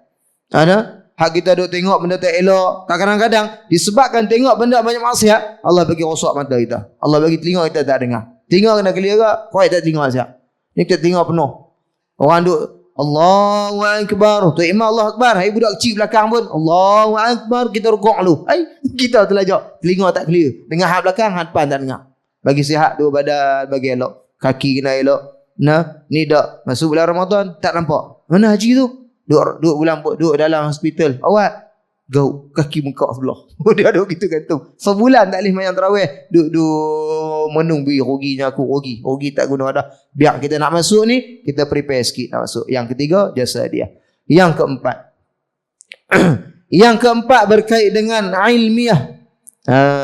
Ada hak kita duk tengok benda tak elok. Kadang-kadang disebabkan tengok benda banyak maksiat, Allah bagi rosak mata kita. Allah bagi telinga kita tak dengar. Telinga kena clear ke? Kuat tak telinga maksiat. Ni kita telinga penuh. Orang duk Allahu Akbar. Tu imam Allah Akbar. Hai budak kecil belakang pun Allahu Akbar. Kita rukuk dulu. Kita terlajak. Telinga tak clear. Dengar hak belakang, hak depan tak dengar. Bagi sihat tu badan, bagi elok. Kaki kena elok. Nah, ni dak masuk bulan Ramadan tak nampak. Mana haji tu? Duduk bulan duduk dalam hospital. Awak gauk kaki bengkak sebelah. Dia duduk gitu gantung. Sebulan tak boleh mayang tarawih. Duduk menung ruginya aku rugi tak guna dah. Biar kita nak masuk ni, kita prepare sikit nak masuk. Yang ketiga, jasa dia. Yang keempat berkait dengan ilmiah.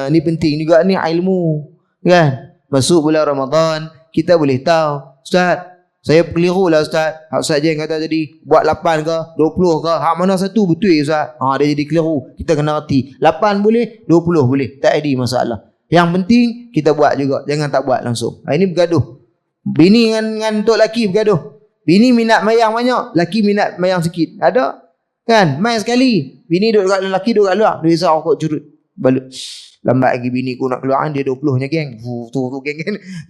Ni penting juga ni ilmu. Kan? Masuk bulan Ramadan, kita boleh tahu, Ustaz, saya keliru lah Ustaz. Ustaz je yang kata tadi buat 8 ke 20 ke, hak mana satu betul Ustaz. Dia jadi keliru. Kita kena reti 8 boleh, 20 boleh, tak ada masalah. Yang penting kita buat juga, jangan tak buat langsung. Ini bergaduh. Bini dengan tok laki bergaduh. Bini minat mayang banyak, laki minat mayang sikit. Ada kan? Main sekali. Bini duduk kat lelaki duduk kat luar, dia risau rokok curut. Balik. Lambat lagi bini ku nak keluar, dia 20-nya geng. Tu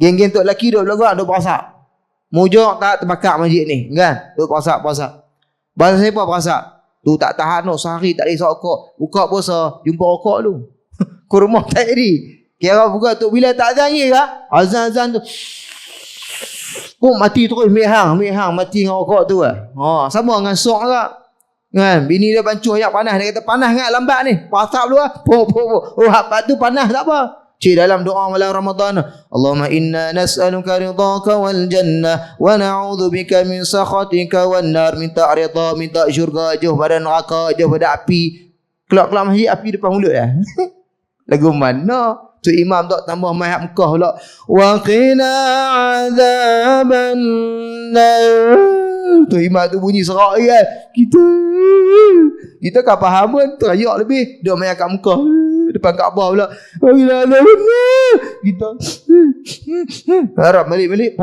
geng tok laki duduk belakang duduk puasa. Mujur tak terbakar masjid ni, kan? Duk puasa. Bahasa siapa puasa? Tu tak tahan no, sehari tak risau rokok. Buka puasa, jumpa rokok tu. Kurma tak jadi. Kira buka tu bila tak azan je kah? Azan tu. Mati terus mehang mati dengan rokok tu lah. Sama dengan sok kah? Kan? Bini dia bancuh yang panas, dia kata panas sangat lambat ni. Puasa dulu ah. Hak tu panas tak apa. Cik dalam doa malam Ramadan, Allahumma inna nas'aluka ridhaka wal jannah wa na'udzubika min sakhatika wan nar. Minta ridha, minta syurga, jauh pada neraka, jauh pada api. Kelak-kelak masjid api depan mulut dah. Lagu mana? Tu imam tak tambah mai hak Mekah pula. Wa qina azaban nar. Tu imam tu bunyi serak kan. Kita kan faham pun terayak lebih. Dia mai kat Mekah. Depan Kaabah pula. Kita harap balik.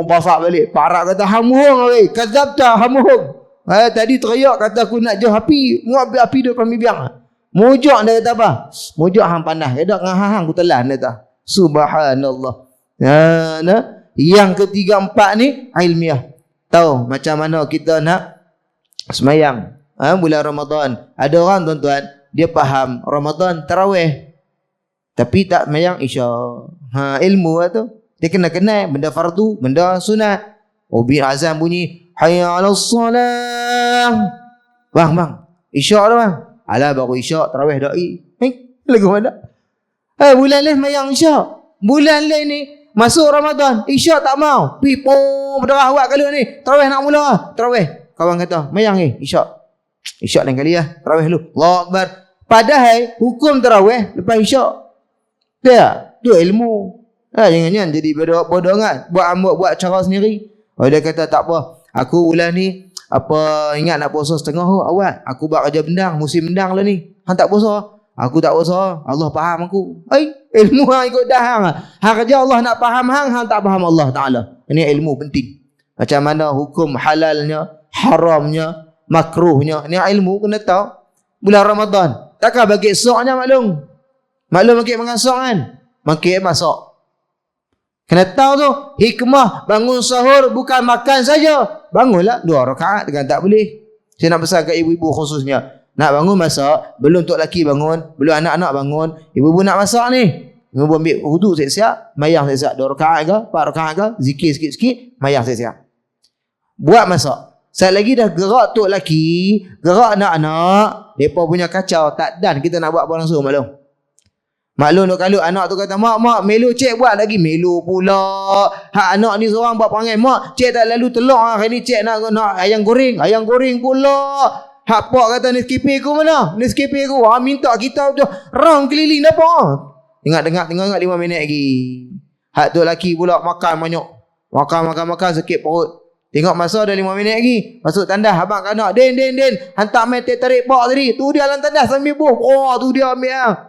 Basak balik. Parak kata hamuhung weh. Kazabta hamuhung. Tadi teriak kata aku nak jauh api. Muat api depan bibiang. Mujak dia kata apa? Mujak hang panas. Dia dak ngahang aku telan dia kata. Subhanallah. Yang ketiga empat ni ilmiah. Tahu macam mana kita nak semayang bulan Ramadan. Ada orang tuan-tuan, dia faham Ramadan tarawih tapi tak semayang Isya. Ilmu lah tu. Dia kena kenal benda fardu, benda sunat. Bin azan bunyi hayya 'alas salah. Bang, isyak dah bang. Alah baru isyak tarawih dai. Lagu mana? Bulan lain mayang isyak. Bulan lain ni masuk Ramadan, isyak tak mau. Pipo berdarah awak kali ni. Tarawih nak mula. Tarawih. Kawan kata, mayang isyak. Isyak lain kali lah. Tarawih dulu. Allahu Akbar. Padahal hukum tarawih lepas isyak. Dia, tu ilmu. Jangan jadi bodoh kan. Buat cara sendiri. Dia kata tak apa. Aku bulan ni ingat nak puasa setengah awal. Aku buat kerja bendang, musim bendang lah ni. Hang tak puasa. Aku tak puasa. Allah faham aku. Ilmu hang ikut dah hang. Hang kerja Allah nak faham hang tak faham Allah Taala. Ini ilmu penting. Macam mana hukum halalnya, haramnya, makruhnya. Ini ilmu kena tahu. Bulan Ramadan. Takkan bagi soknya maklum. Maklum bagi mengasok kan? Makin masuk. Kena tahu tu hikmah bangun sahur bukan makan saja. Bangunlah 2 rakaat dengan tak boleh. Saya nak pesan kat ibu-ibu khususnya. Nak bangun masak, belum tok laki bangun, belum anak-anak bangun, ibu-ibu nak masak ni. Ibu ambil wudu siap-siap, mayang siap-siap 2 rakaat ke, 4 rakaat ke, zikir sikit-sikit, mayang siap-siap. Buat masak. Saat lagi dah gerak tok laki, gerak anak-anak, depa punya kacau, tak dan kita nak buat apa langsung maklum. Maklum kalau anak tu kata, mak, melu cik buat lagi. Melu pula. Hak anak ni seorang buat perangai, mak, cik tak lalu telur hari ni cik nak ayam goreng. Ayam goreng pula. Hak pak kata, Nescafe aku mana? Nescafe aku. Minta kita tu round keliling dapat. Tengok 5 minit lagi. Hak tu laki pula makan banyak. Makan sikit perut. Tengok masa dah 5 minit lagi. Masuk tandas, abang ke anak. Den. Hantar main tarik pak tadi. Tu dia dalam tandas sambil buh. Tu dia ambil.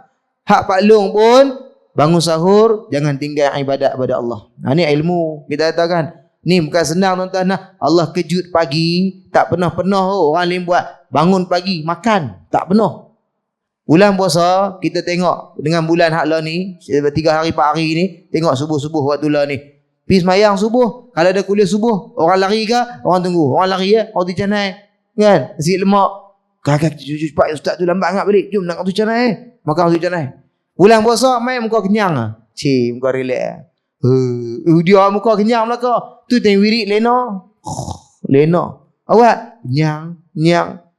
Hak Pak Long pun bangun sahur, jangan tinggal ibadat kepada Allah. Ini ilmu. Kita katakan, ni bukan senang tuan-tuan. Allah kejut pagi, tak pernah orang lain buat. Bangun pagi, makan, tak pernah. Bulan puasa, kita tengok dengan bulan hak lah ni, 3 hari 4 hari ni, tengok subuh-subuh waktu lah ni. Pergi semayang subuh, kalau ada kuliah subuh, orang lari ke? Orang tunggu. Orang lari ya, orang tu canai. Kan? Nasi lemak. Kakak cepat ustaz tu lambat sangat balik. Jom nak tu canai. Makan tu canai. Bulan puasa main muka kenyang muka relax. Dia muka kenyang belaka. Tu teng wirid lena. Awak kenyang.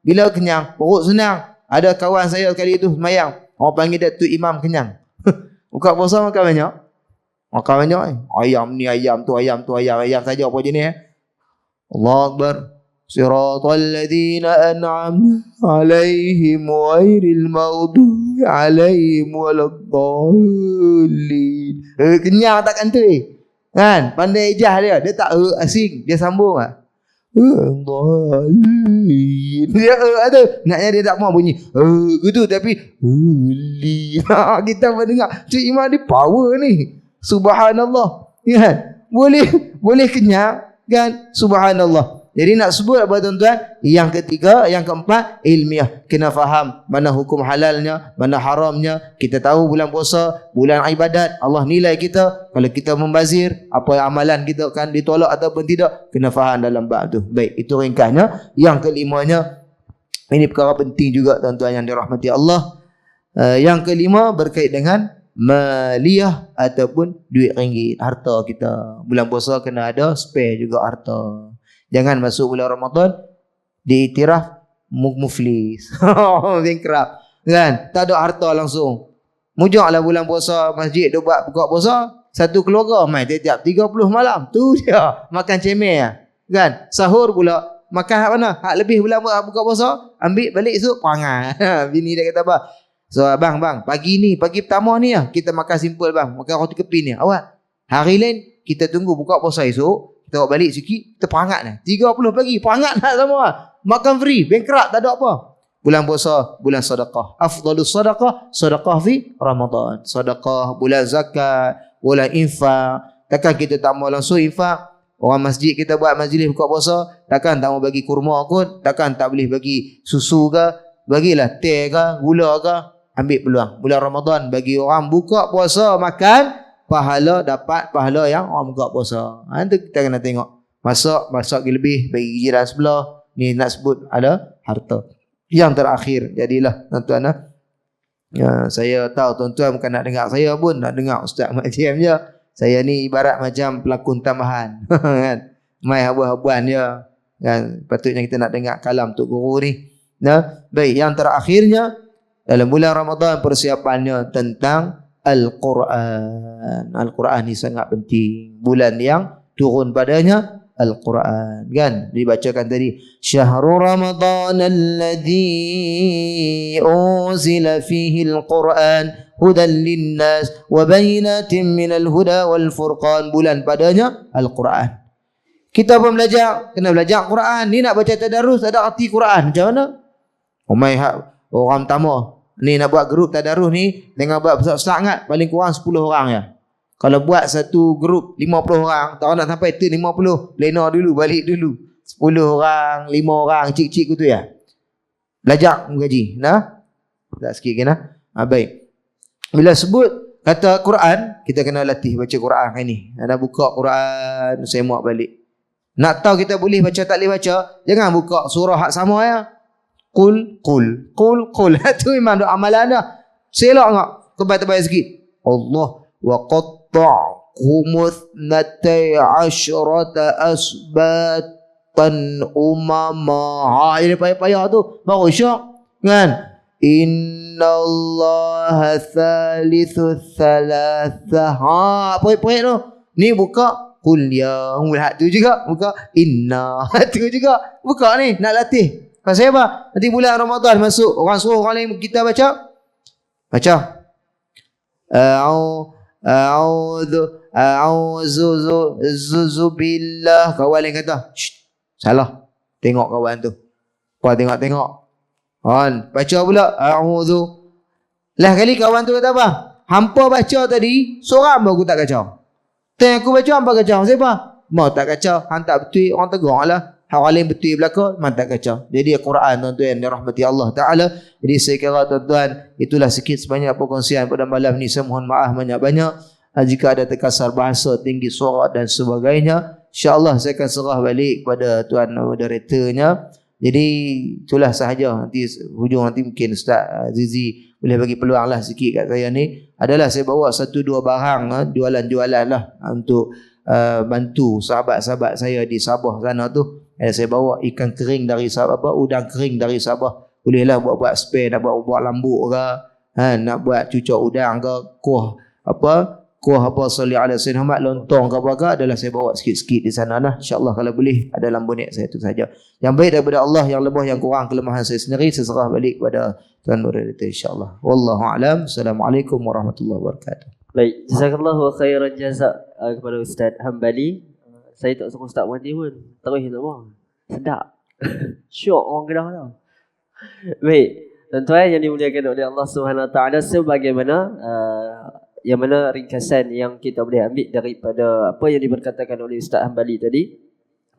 Bila kenyang, perut senang. Ada kawan saya kali tu semayang. Orang panggil dia tu imam kenyang. Buka puasa makan banyak. Ayam ni ayam tu ayam saja apa jenis. Allahu Akbar. Siratal ladzina an'amna 'alaihim ghairil maghdubi alaihim waladdallin. Kenyang tak kantoi. Kan? Pandai ijah dia. Dia tak asing. Dia sambung Dallin. Dia ada. Naknya dia tak mau bunyi. Gitu tapi kita mendengar. Cik Imam ni power ni. Subhanallah. Kan? Boleh kenyang kan? Subhanallah. Jadi nak sebut apa tuan-tuan? Yang ketiga, yang keempat, ilmiah. Kena faham mana hukum halalnya, mana haramnya. Kita tahu bulan puasa, bulan ibadat. Allah nilai kita. Kalau kita membazir, apa amalan kita akan ditolak ataupun tidak. Kena faham dalam bab tu. Baik, itu ringkasnya. Yang kelimanya, ini perkara penting juga tuan-tuan yang dirahmati Allah. Yang kelima berkait dengan maliyah ataupun duit ringgit, harta kita. Bulan puasa kena ada spare juga harta. Jangan masuk bulan Ramadan diiktiraf muflis. Bankrupt. Kan? Tak ada harta langsung. Mujaklah bulan puasa masjid dia buat buka puasa, satu keluarga mai tiap 30 malam. Tu dia makan cemeh. Kan? Sahur pula makan hak mana? Hak lebih bulan buka puasa, ambil balik esok perangai. Bini dia kata apa? So bang, pagi pertama ni kita makan simple bang, makan roti keping ni. Awak hari lain kita tunggu buka puasa esok, kita bawa balik sikit, kita perangat lah. 30 pagi, perangat lah semua. Makan free, bankrupt, tak ada apa. Bulan puasa, bulan sedekah. Afdalus sedekah fi Ramadan. Sedekah, bulan zakat, bulan infak. Takkan kita tak mau langsung infak. Orang masjid kita buat majlis buka puasa, takkan tak mau bagi kurma kot, takkan tak boleh bagi susu ke, bagilah teh ke, gula ke. Ambil peluang. Bulan Ramadan bagi orang buka puasa makan, pahala dapat pahala yang orang buka puasa. Itu kita kena tengok. Masak lebih bagi jiran sebelah. Ni nak sebut ada harta. Yang terakhir, jadilah tuan-tuan. Saya tahu tuan-tuan bukan nak dengar saya pun, nak dengar Ustaz Makjim je. Saya ni ibarat macam pelakon tambahan. Kan? Mai habuan-habuan je. Kan patutnya kita nak dengar kalam Tok Guru ni. Nah, baik, yang terakhirnya dalam bulan Ramadan persiapannya tentang Al-Quran. Al-Quran ni sangat penting. Bulan yang turun padanya Al-Quran, kan? Dibacakan tadi, Syahrul Ramadan alladhi unzila fihi Al-Quran hudan linnas wa bayyinatin minal huda wal furqan. Bulan padanya Al-Quran. Kita pun belajar, kena belajar Quran. Ni nak baca tadarus, ada arti Quran. Macam mana? Orang pertama ni nak buat grup tadarus ni, dengan buat sangat paling kurang 10 orang ya. Kalau buat satu grup 50 orang, tak nak sampai tu 50, lena dulu, balik dulu. 10 orang, 5 orang, cik-cik gitu ya. Belajar mengaji. Nah? Tak sikit ke nah? Baik. Bila sebut kata Quran, kita kena latih baca Quran hari ni. Ada buka Quran, semak balik. Nak tahu kita boleh baca tak boleh baca, jangan buka surah hak sama ya. Qul. Itu memang doa amalan dah. Selok enggak? Tebal-tebal sikit. Allah wa qatta'kumus natai asyrata asbatan umama. Ini payah-payah tu baru syak kan. Innallaha thalithu thalatha. Poin-poin tu. Ni buka qul ya. Hak tu juga buka inna. Tu juga buka ni nak latih. Pasal apa? Nanti bulan Ramadan masuk, orang suruh orang lain kita baca. A'udzu billah. Kawan lain kata, salah. Tengok kawan tu. Kau tengok. Baca pula a'udzu. Lah kali kawan tu kata apa? Hampa baca tadi, seorang pun aku tak kacau. Tengok aku baca, hampa kacau. Siapa? Mau tak kacau. Hang tak betul, orang tegur lah. Hal lain betul belaka, mantap kacau. Jadi Al-Quran tuan-tuan dirahmati Allah Ta'ala. Jadi saya kira tuan-tuan, itulah sikit sebanyak perkongsian pada malam ni. Saya mohon maaf banyak-banyak jika ada terkasar bahasa, tinggi suara dan sebagainya. InsyaAllah saya akan serah balik kepada tuan moderatornya. Jadi itulah sahaja. Nanti hujung nanti mungkin Ustaz Zizi boleh bagi peluang lah sikit kat saya ni. Adalah saya bawa 1-2 barang jualan-jualan lah untuk bantu sahabat-sahabat saya di Sabah sana tu. Saya bawa ikan kering dari Sabah, udang kering dari Sabah. Bolehlah buat spare, nak buat lambuk ke, nak buat cucuk udang ke, kuah apa salli ala sayyidina Muhammad, lontong ke apa ke, adalah saya bawa sikit-sikit di sana lah. InsyaAllah kalau boleh ada dalam bonek saya tu saja. Yang baik daripada Allah, yang lebih yang kurang kelemahan saya sendiri, saya serah balik kepada Tuan Moderator insyaAllah. Wallahu a'lam. Assalamualaikum warahmatullahi wabarakatuh. Baik, jazakallahu khairan jazak kepada Ustaz Hambali. Saya tak suka Ustaz Wati pun. Terus tak apa. Sedap. Syok orang Kedah tau. Baik, tuan-tuan yang dimuliakan oleh Allah Subhanahu Wa Taala, sebagaimana yang mana ringkasan yang kita boleh ambil daripada apa yang diberkatakan oleh Ustaz Hambali tadi.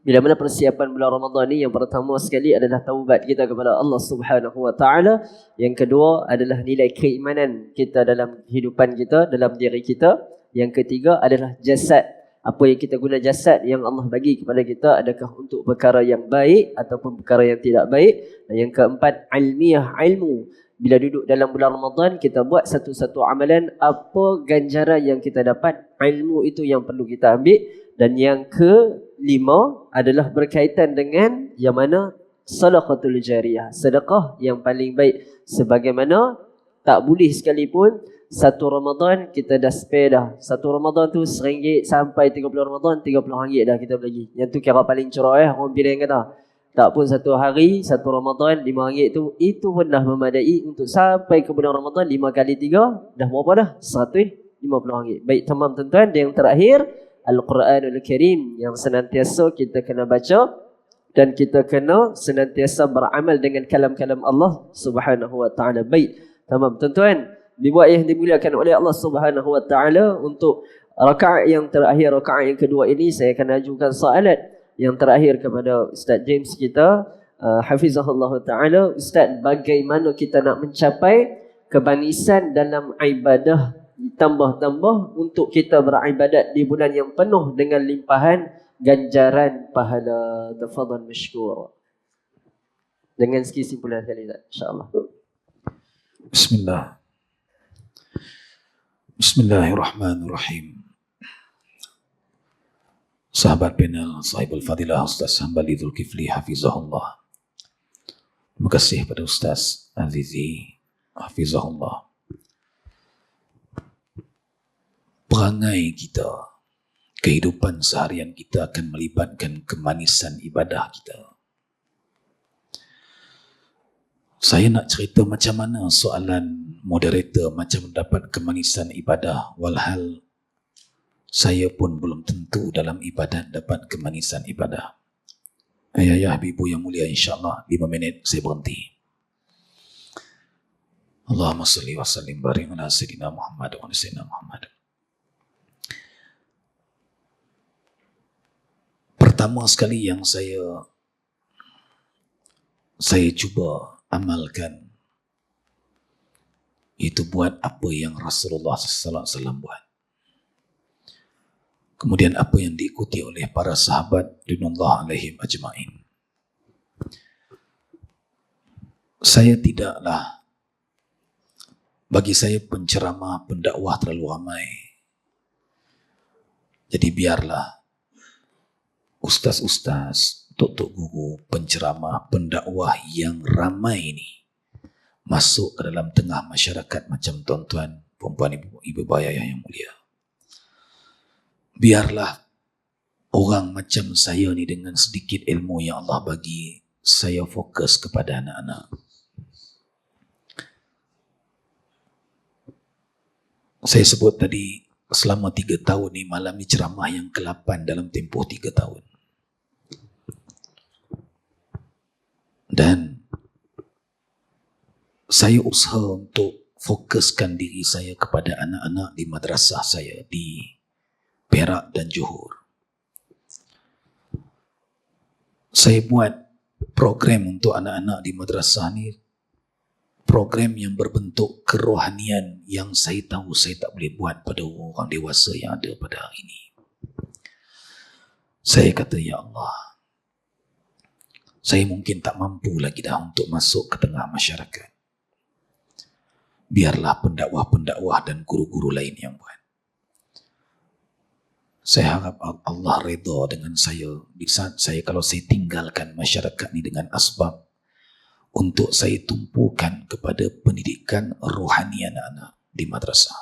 Bila mana persiapan bulan Ramadan ni, yang pertama sekali adalah taubat kita kepada Allah Subhanahu Wa Taala. Yang kedua adalah nilai keimanan kita dalam kehidupan kita, dalam diri kita. Yang ketiga adalah jasad. Apa yang kita guna jasad yang Allah bagi kepada kita, adakah untuk perkara yang baik ataupun perkara yang tidak baik. Dan yang keempat, ilmiah, ilmu. Bila duduk dalam bulan Ramadan, kita buat satu-satu amalan, apa ganjaran yang kita dapat, ilmu itu yang perlu kita ambil. Dan yang kelima adalah berkaitan dengan yang mana sadaqatul jariyah, sedekah yang paling baik. Sebagaimana tak boleh sekalipun satu Ramadan kita dah spare dah. Satu Ramadan tu RM1 sampai 30 Ramadan RM30 dah kita bagi. Yang tu kira paling cerah orang bilang kata. Tak pun satu hari, satu Ramadan RM5 tu, itu pun dah memadai untuk sampai ke bulan Ramadan 5 kali 3 dah berapa dah? RM150. Baik, tamam tuan-tuan. Yang terakhir, Al-Quranul Karim yang senantiasa kita kena baca dan kita kena senantiasa beramal dengan kalam-kalam Allah Subhanahu Wa Taala. Baik, tamam tuan-tuan. Dibuat yang dimuliakan oleh Allah Subhanahu Wa Taala, untuk rakaat yang terakhir, rakaat yang kedua ini, saya akan ajukan soalan yang terakhir kepada Ustaz James kita, hafizahullah taala. Ustaz, bagaimana kita nak mencapai kebanisan dalam ibadah, tambah-tambah untuk kita beribadat di bulan yang penuh dengan limpahan ganjaran pahala. Tafadhal mashkur. Dengan sikit simpulan sekali, insya-Allah. Bismillah. Bismillahirrahmanirrahim. sahabat panel, sahibul fadilah Ustaz Hambali Zulkifli hafizahullah. Terima kasih pada Ustaz Azizi hafizahullah. Perangai kita, kehidupan seharian kita akan melibatkan kemanisan ibadah kita. Saya nak cerita macam mana soalan moderator macam mendapat kemanisan ibadah, walhal saya pun belum tentu dalam ibadat dapat kemanisan ibadah. Ayah, ibu yang mulia, insyaAllah 5 minit saya berhenti. Allahumma salli wa sallim barik ala sayyidina Muhammad wa ala sayyidina Muhammad. Pertama sekali yang saya cuba amalkan itu buat apa yang Rasulullah sallallahu alaihi wasallam buat. Kemudian apa yang diikuti oleh para sahabat ridwanullah alaihim ajma'in. Bagi saya penceramah, pendakwah terlalu ramai. Jadi biarlah ustaz-ustaz, tok-tok guru, penceramah, pendakwah yang ramai ini masuk ke dalam tengah masyarakat macam tuan-tuan, perempuan, ibu ayah yang mulia. Biarlah orang macam saya ni dengan sedikit ilmu yang Allah bagi, saya fokus kepada anak-anak. Saya sebut tadi, selama 3 tahun ni, malam ni ceramah yang ke-8 dalam tempoh 3 tahun. Dan saya usaha untuk fokuskan diri saya kepada anak-anak di madrasah saya di Perak dan Johor. Saya buat program untuk anak-anak di madrasah ni, program yang berbentuk kerohanian yang saya tahu saya tak boleh buat pada orang dewasa yang ada pada hari ini. Saya kata, ya Allah, saya mungkin tak mampu lagi dah untuk masuk ke tengah masyarakat. Biarlah pendakwah-pendakwah dan guru-guru lain yang buat. Saya harap Allah redha dengan saya di saat saya, kalau saya tinggalkan masyarakat ni dengan asbab untuk saya tumpukan kepada pendidikan rohani anak-anak di madrasah.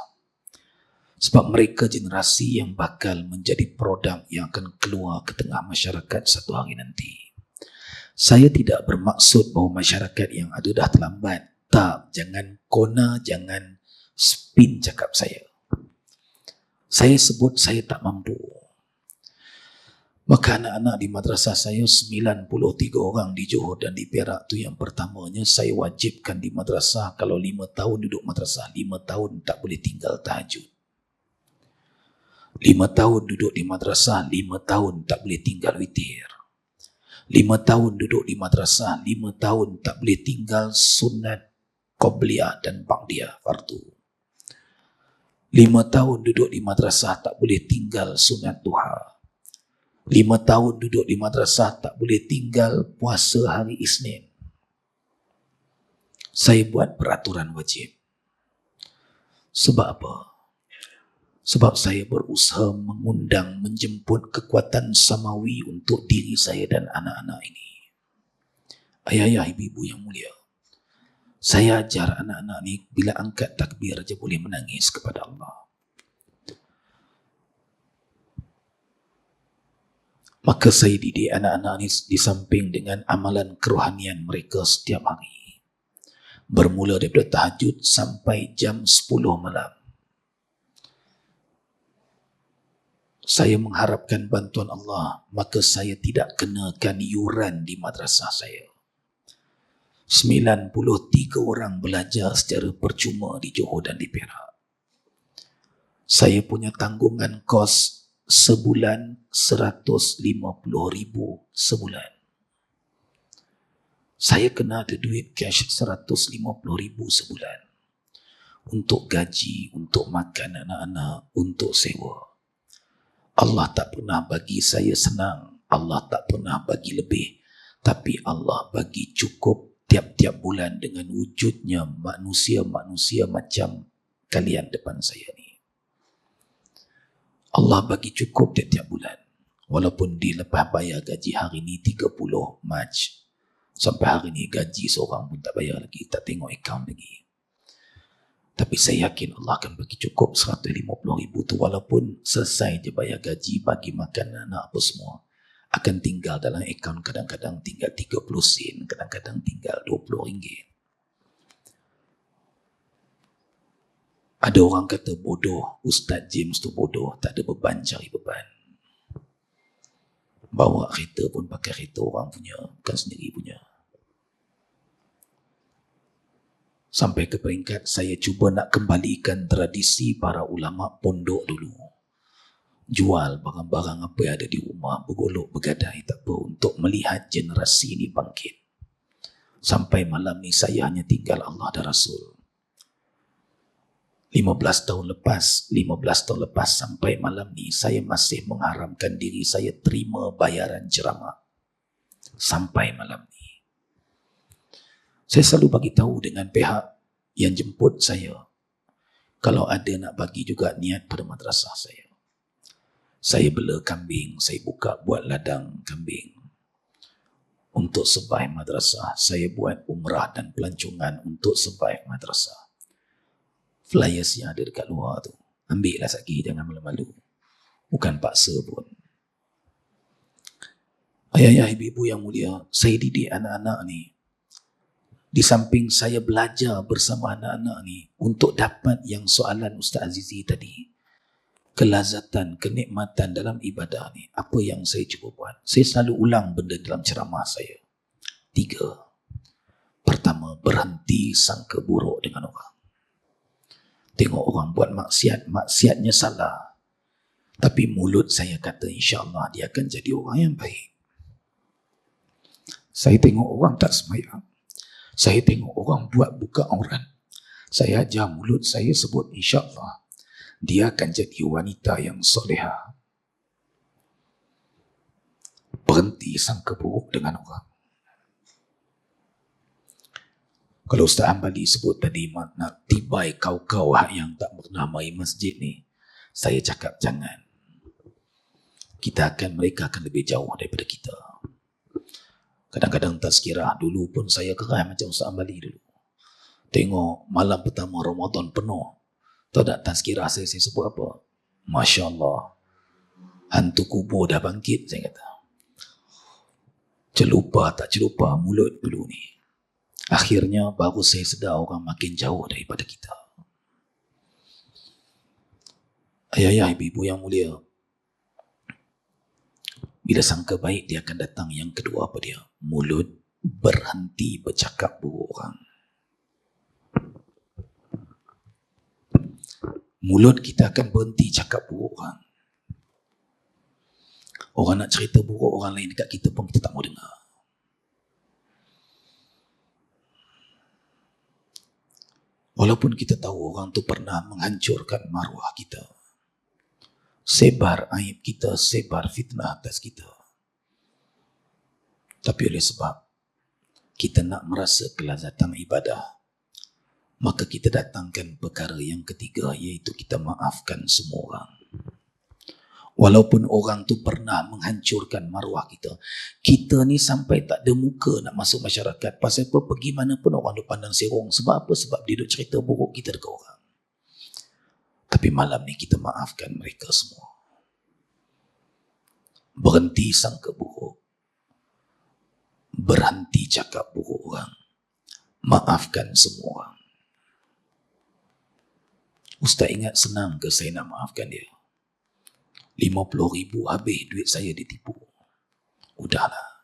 Sebab mereka generasi yang bakal menjadi produk yang akan keluar ke tengah masyarakat satu hari nanti. Saya tidak bermaksud bahawa masyarakat yang ada dah terlambat. Tak, jangan kona, jangan spin cakap saya. Saya sebut saya tak mampu. Maka anak-anak di madrasah saya 93 orang di Johor dan di Perak tu, yang pertamanya saya wajibkan di madrasah, kalau 5 tahun duduk madrasah, 5 tahun tak boleh tinggal tahajud. 5 tahun duduk di madrasah, 5 tahun tak boleh tinggal witir. 5 tahun duduk di madrasah, 5 tahun tak boleh tinggal sunat Qobliyah dan Ba'diyah fardu. 5 tahun duduk di madrasah tak boleh tinggal sunat duha. 5 tahun duduk di madrasah tak boleh tinggal puasa hari Isnin. Saya buat peraturan wajib. Sebab apa? Sebab saya berusaha mengundang, menjemput kekuatan samawi untuk diri saya dan anak-anak ini. Ayah-ayah, ibu-ibu yang mulia, saya ajar anak-anak ni bila angkat takbir aja boleh menangis kepada Allah. Maka saya didik anak-anak ni di samping dengan amalan kerohanian mereka setiap hari. Bermula daripada tahajud sampai jam 10 malam. Saya mengharapkan bantuan Allah, maka saya tidak kenakan yuran di madrasah saya. 93 orang belajar secara percuma di Johor dan di Perak. Saya punya tanggungan kos sebulan 150,000 sebulan. Saya kena ada duit cash 150,000 sebulan. Untuk gaji, untuk makan anak-anak, untuk sewa. Allah tak pernah bagi saya senang. Allah tak pernah bagi lebih. Tapi Allah bagi cukup tiap-tiap bulan dengan wujudnya manusia-manusia macam kalian depan saya ni. Allah bagi cukup tiap-tiap bulan. Walaupun dia lepas bayar gaji hari ni 30 Mac, sampai hari ni gaji seorang pun tak bayar lagi, tak tengok akaun lagi. Tapi saya yakin Allah akan bagi cukup 150,000 tu, walaupun selesai je bayar gaji, bagi makan anak apa semua, akan tinggal dalam akaun kadang-kadang tinggal 30 sen, kadang-kadang tinggal RM20. Ada orang kata bodoh, Ustaz James tu bodoh, tak ada beban cari beban. Bawa kereta pun pakai kereta orang punya, bukan sendiri punya. Sampai ke peringkat saya cuba nak kembalikan tradisi para ulama pondok dulu. Jual barang-barang apa yang ada di rumah, bergolok, bergadai, tak apa, untuk melihat generasi ini bangkit. Sampai malam ni saya hanya tinggal Allah dan Rasul. 15 tahun lepas sampai malam ni saya masih mengharamkan diri saya terima bayaran ceramah. Sampai malam ni. Saya selalu bagi tahu dengan pihak yang jemput saya, kalau ada nak bagi juga niat pada madrasah saya. Saya bela kambing, saya buka buat ladang kambing. Untuk survive madrasah, saya buat umrah dan pelancongan untuk survive madrasah. Flyers yang ada dekat luar tu, ambil lah Saki, jangan malu-malu. Bukan paksa pun. Ayah-ayah, ibu-ibu yang mulia, saya didik anak-anak ni. Di samping saya belajar bersama anak-anak ni untuk dapat yang soalan Ustaz Azizi tadi, kelazatan, kenikmatan dalam ibadah ni, apa yang saya cuba buat? Saya selalu ulang benda dalam ceramah saya. 3. Pertama, berhenti sangka buruk dengan orang. Tengok orang buat maksiat, maksiatnya salah. Tapi mulut saya kata insya-Allah dia akan jadi orang yang baik. Saya tengok orang tak sembahyang. Saya tengok orang buat buka aurat. Saya ajar mulut saya sebut insya-Allah dia akan jadi wanita yang solehah. Berhenti sangka buruk dengan orang. Kalau Ustaz Hambali sebut tadi nak tibai kau-kau yang tak pernah mai masjid ni, saya cakap jangan. Mereka akan lebih jauh daripada kita. Kadang-kadang tazkirah, dulu pun saya keras macam Ustaz Hambali dulu. Tengok malam pertama Ramadan penuh, tahu tak tazkirah saya sebut apa? Masya Allah, hantu kubur dah bangkit, saya kata. Celupa tak celupa mulut dulu ni. Akhirnya baru saya sedar orang makin jauh daripada kita. Ayah-ayah, ibu-ibu yang mulia, bila sangka baik dia akan datang yang kedua apa dia? Mulut berhenti bercakap buruk orang. Mulut kita akan berhenti cakap buruk orang. Orang nak cerita buruk orang lain dekat kita pun kita tak mau dengar. Walaupun kita tahu orang tu pernah menghancurkan maruah kita, sebar aib kita, sebar fitnah atas kita. Tapi oleh sebab kita nak merasa kelazatan ibadah, maka kita datangkan perkara yang ketiga, iaitu kita maafkan semua orang. Walaupun orang tu pernah menghancurkan maruah kita, kita ni sampai tak ada muka nak masuk masyarakat. Pasal apa? Pergi mana pun orang duk pandang serong. Sebab apa? Sebab dia duk cerita buruk kita dekat orang. Tapi malam ni kita maafkan mereka semua. Berhenti sangka buruk. Berhenti cakap buruk orang. Maafkan semua orang. Ustaz ingat senang ke saya nak maafkan dia? 50,000 habis duit saya ditipu. Udahlah.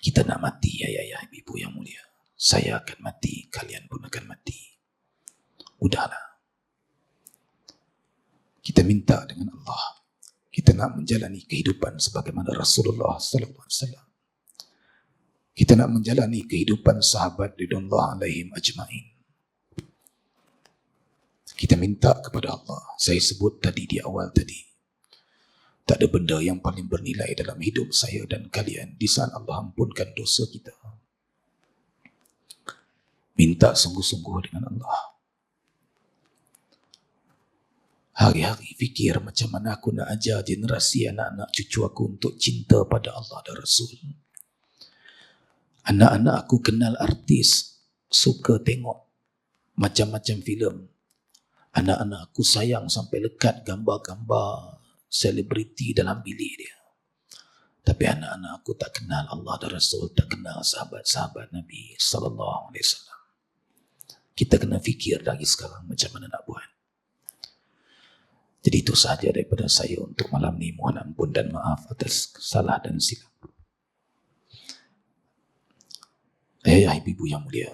Kita nak mati, ayah-ayah, ibu yang mulia. Saya akan mati, kalian pun akan mati. Udahlah. Kita minta dengan Allah. Kita nak menjalani kehidupan sebagaimana Rasulullah sallallahu alaihi wasallam. Kita nak menjalani kehidupan sahabat ridwanullah alaihim ajma'in. Kita minta kepada Allah. Saya sebut tadi di awal tadi. Tak ada benda yang paling bernilai dalam hidup saya dan kalian di saat Allah ampunkan dosa kita. Minta sungguh-sungguh dengan Allah. Hari-hari fikir macam mana aku nak ajar generasi anak-anak cucu aku untuk cinta pada Allah dan Rasul. Anak-anak aku kenal artis, suka tengok macam-macam filem. Anak-anak aku sayang sampai lekat gambar-gambar selebriti dalam bilik dia. Tapi anak-anak aku tak kenal Allah dan Rasul, tak kenal sahabat-sahabat Nabi sallallahu alaihi wasallam. Kita kena fikir lagi sekarang macam mana nak buat. Jadi itu sahaja daripada saya untuk malam ni. Mohon ampun dan maaf atas salah dan silap. Ayah ibu yang mulia,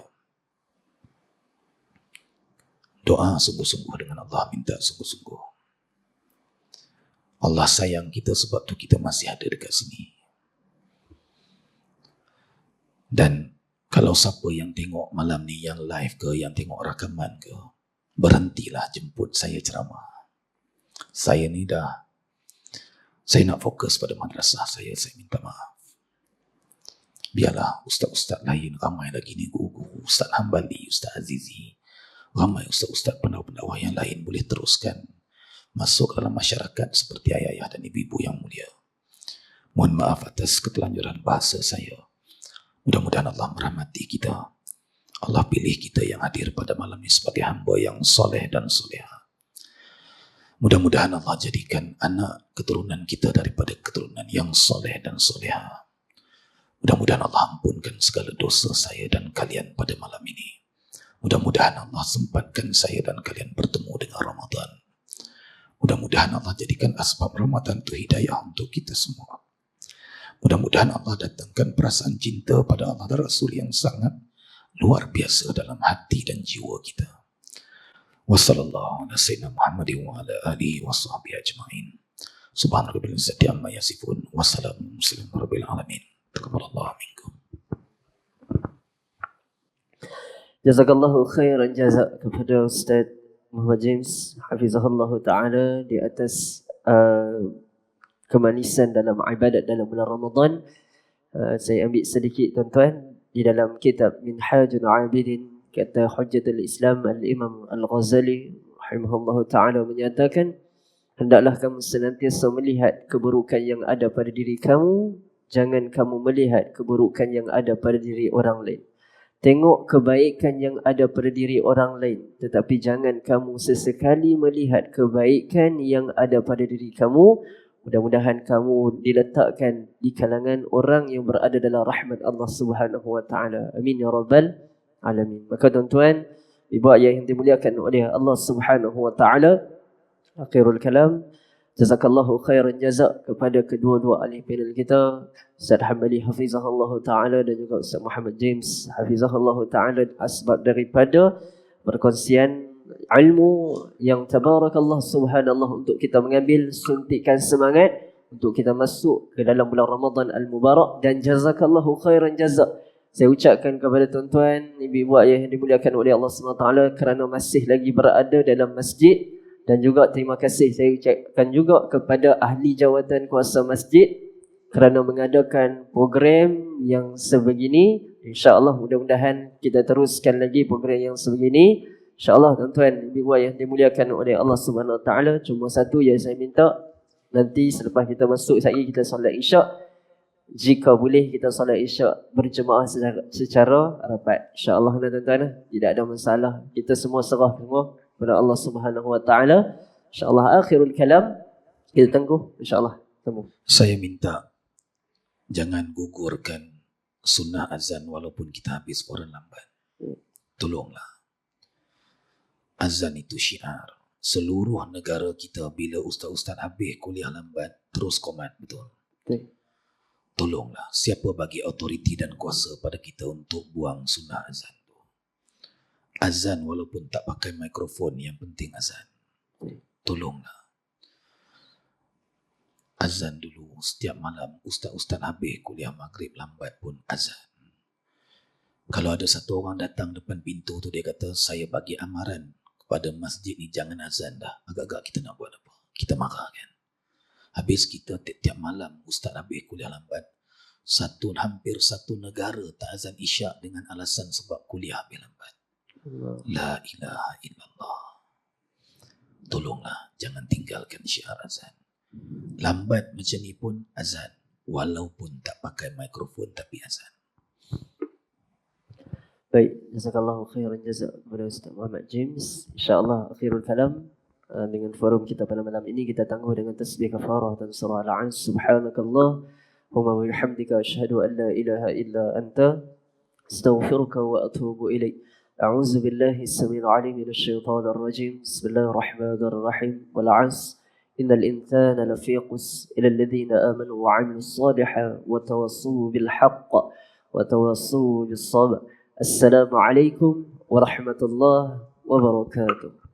doa sungguh-sungguh dengan Allah, minta sungguh-sungguh. Allah sayang kita sebab tu kita masih ada dekat sini. Dan kalau siapa yang tengok malam ni, yang live ke, yang tengok rakaman ke, berhentilah jemput saya ceramah. Saya nak fokus pada madrasah saya minta maaf. Biarlah ustaz-ustaz lain, ramai lagi ni guru-guru, Ustaz Hambali, Ustaz Azizi, ramai ustaz-ustaz pendakwah yang lain boleh teruskan masuk dalam masyarakat seperti ayah-ayah dan ibu-ibu yang mulia. Mohon maaf atas ketelanjuran bahasa saya. Mudah-mudahan Allah merahmati kita. Allah pilih kita yang hadir pada malam ini sebagai hamba yang soleh dan soleha. Mudah-mudahan Allah jadikan anak keturunan kita daripada keturunan yang soleh dan soleha. Mudah-mudahan Allah ampunkan segala dosa saya dan kalian pada malam ini. Mudah-mudahan Allah sempatkan saya dan kalian bertemu dengan Ramadan. Mudah-mudahan Allah jadikan asbab Ramadan itu hidayah untuk kita semua. Mudah-mudahan Allah datangkan perasaan cinta pada Allah dan Rasul yang sangat luar biasa dalam hati dan jiwa kita. Wassallallahu ala sayyidina Muhammadin wa ala alihi wa sahbihi ajma'in. Subhana rabbil izzati amma yasifun. Wassalamu rabbil alamin. Taqabbalallahu minkum. Jazakallahu khairan jazak kepada Ustaz Muhammad James hafizahullah ta'ala di atas kemanisan dalam ibadat dalam bulan Ramadan. Saya ambil sedikit tuan-tuan di dalam kitab Minhajul Abidin, kata Hujjatul Islam Al-Imam Al-Ghazali rahimahullah ta'ala menyatakan, hendaklah kamu senantiasa melihat keburukan yang ada pada diri kamu, jangan kamu melihat keburukan yang ada pada diri orang lain. Tengok kebaikan yang ada pada diri orang lain, tetapi jangan kamu sesekali melihat kebaikan yang ada pada diri kamu. Mudah-mudahan kamu diletakkan di kalangan orang yang berada dalam rahmat Allah Subhanahu wa taala. Amin ya rabbal alamin. Maka tuan-tuan, ibu ayah yang dimuliakan oleh Allah Subhanahu wa taala, akhirul kalam, jazakallahu khairan jazak kepada kedua-dua ahli panel kita, Ustaz Hambali hafizahullah ta'ala dan juga Ustaz Muhammad James hafizahullah ta'ala, asbab daripada perkongsian ilmu yang tabarakallah subhanallah untuk kita mengambil suntikan semangat untuk kita masuk ke dalam bulan Ramadan Al-Mubarak. Dan jazakallahu khairan jazak saya ucapkan kepada tuan-tuan, ibu-ibu ayah yang dimuliakan oleh Allah SWT kerana masih lagi berada dalam masjid. Dan juga terima kasih saya ucapkan juga kepada ahli jawatan kuasa masjid kerana mengadakan program yang sebegini. InsyaAllah mudah-mudahan kita teruskan lagi program yang sebegini. InsyaAllah tuan-tuan, ibu yang dimuliakan oleh Allah Subhanahu Wa Taala, cuma satu yang saya minta, nanti selepas kita masuk sekali kita solat isyak, jika boleh kita solat isyak berjemaah secara rapat. InsyaAllah tuan-tuan, tidak ada masalah. Kita semua serah semua kepada Allah Subhanahu Wa Taala. InsyaAllah akhirul kalam, kita tunggu InsyaAllah temu. Saya minta jangan gugurkan sunnah azan walaupun kita habis orang lambat. Tolonglah. Azan itu syiar. Seluruh negara kita bila ustaz-ustaz habis kuliah lambat terus komat, betul? Tolonglah, siapa bagi autoriti dan kuasa pada kita untuk buang sunnah azan tu? Azan walaupun tak pakai mikrofon, yang penting azan. Tolonglah. Azan dulu setiap malam, ustaz-ustaz habis kuliah maghrib lambat pun azan. Kalau ada satu orang datang depan pintu tu, dia kata saya bagi amaran pada masjid ni jangan azan dah, agak-agak kita nak buat apa? Kita marah kan? Habis kita tiap-tiap malam ustaz habis kuliah lambat, hampir satu negara tak azan isyak dengan alasan sebab kuliah habis lambat. La ilaha illallah. tolonglah jangan tinggalkan syiar azan. Lambat macam ni pun azan, walaupun tak pakai mikrofon tapi azan. Baik, jazakallahu khairan jazak kepada Ustaz Muhammad James. InsyaAllah akhirul kalam dengan forum kita pada malam ini kita tangguh dengan tasbih kafarah dan surah Al-An. Subhanakallah wa bihamdika asyhadu an la ilaha illa anta astaghfiruka wa atubu ilaik. A'udzu billahi as-sami'il 'alim minasy syaithanir rajim. Bismillahirrahmanirrahim. Wal 'asr innal insana lafi khusr illa alladhina amanu wa 'amilus salihati wa tawassaw bil haqq wa tawassaw bis sabr. Assalamualaikum warahmatullahi wabarakatuh.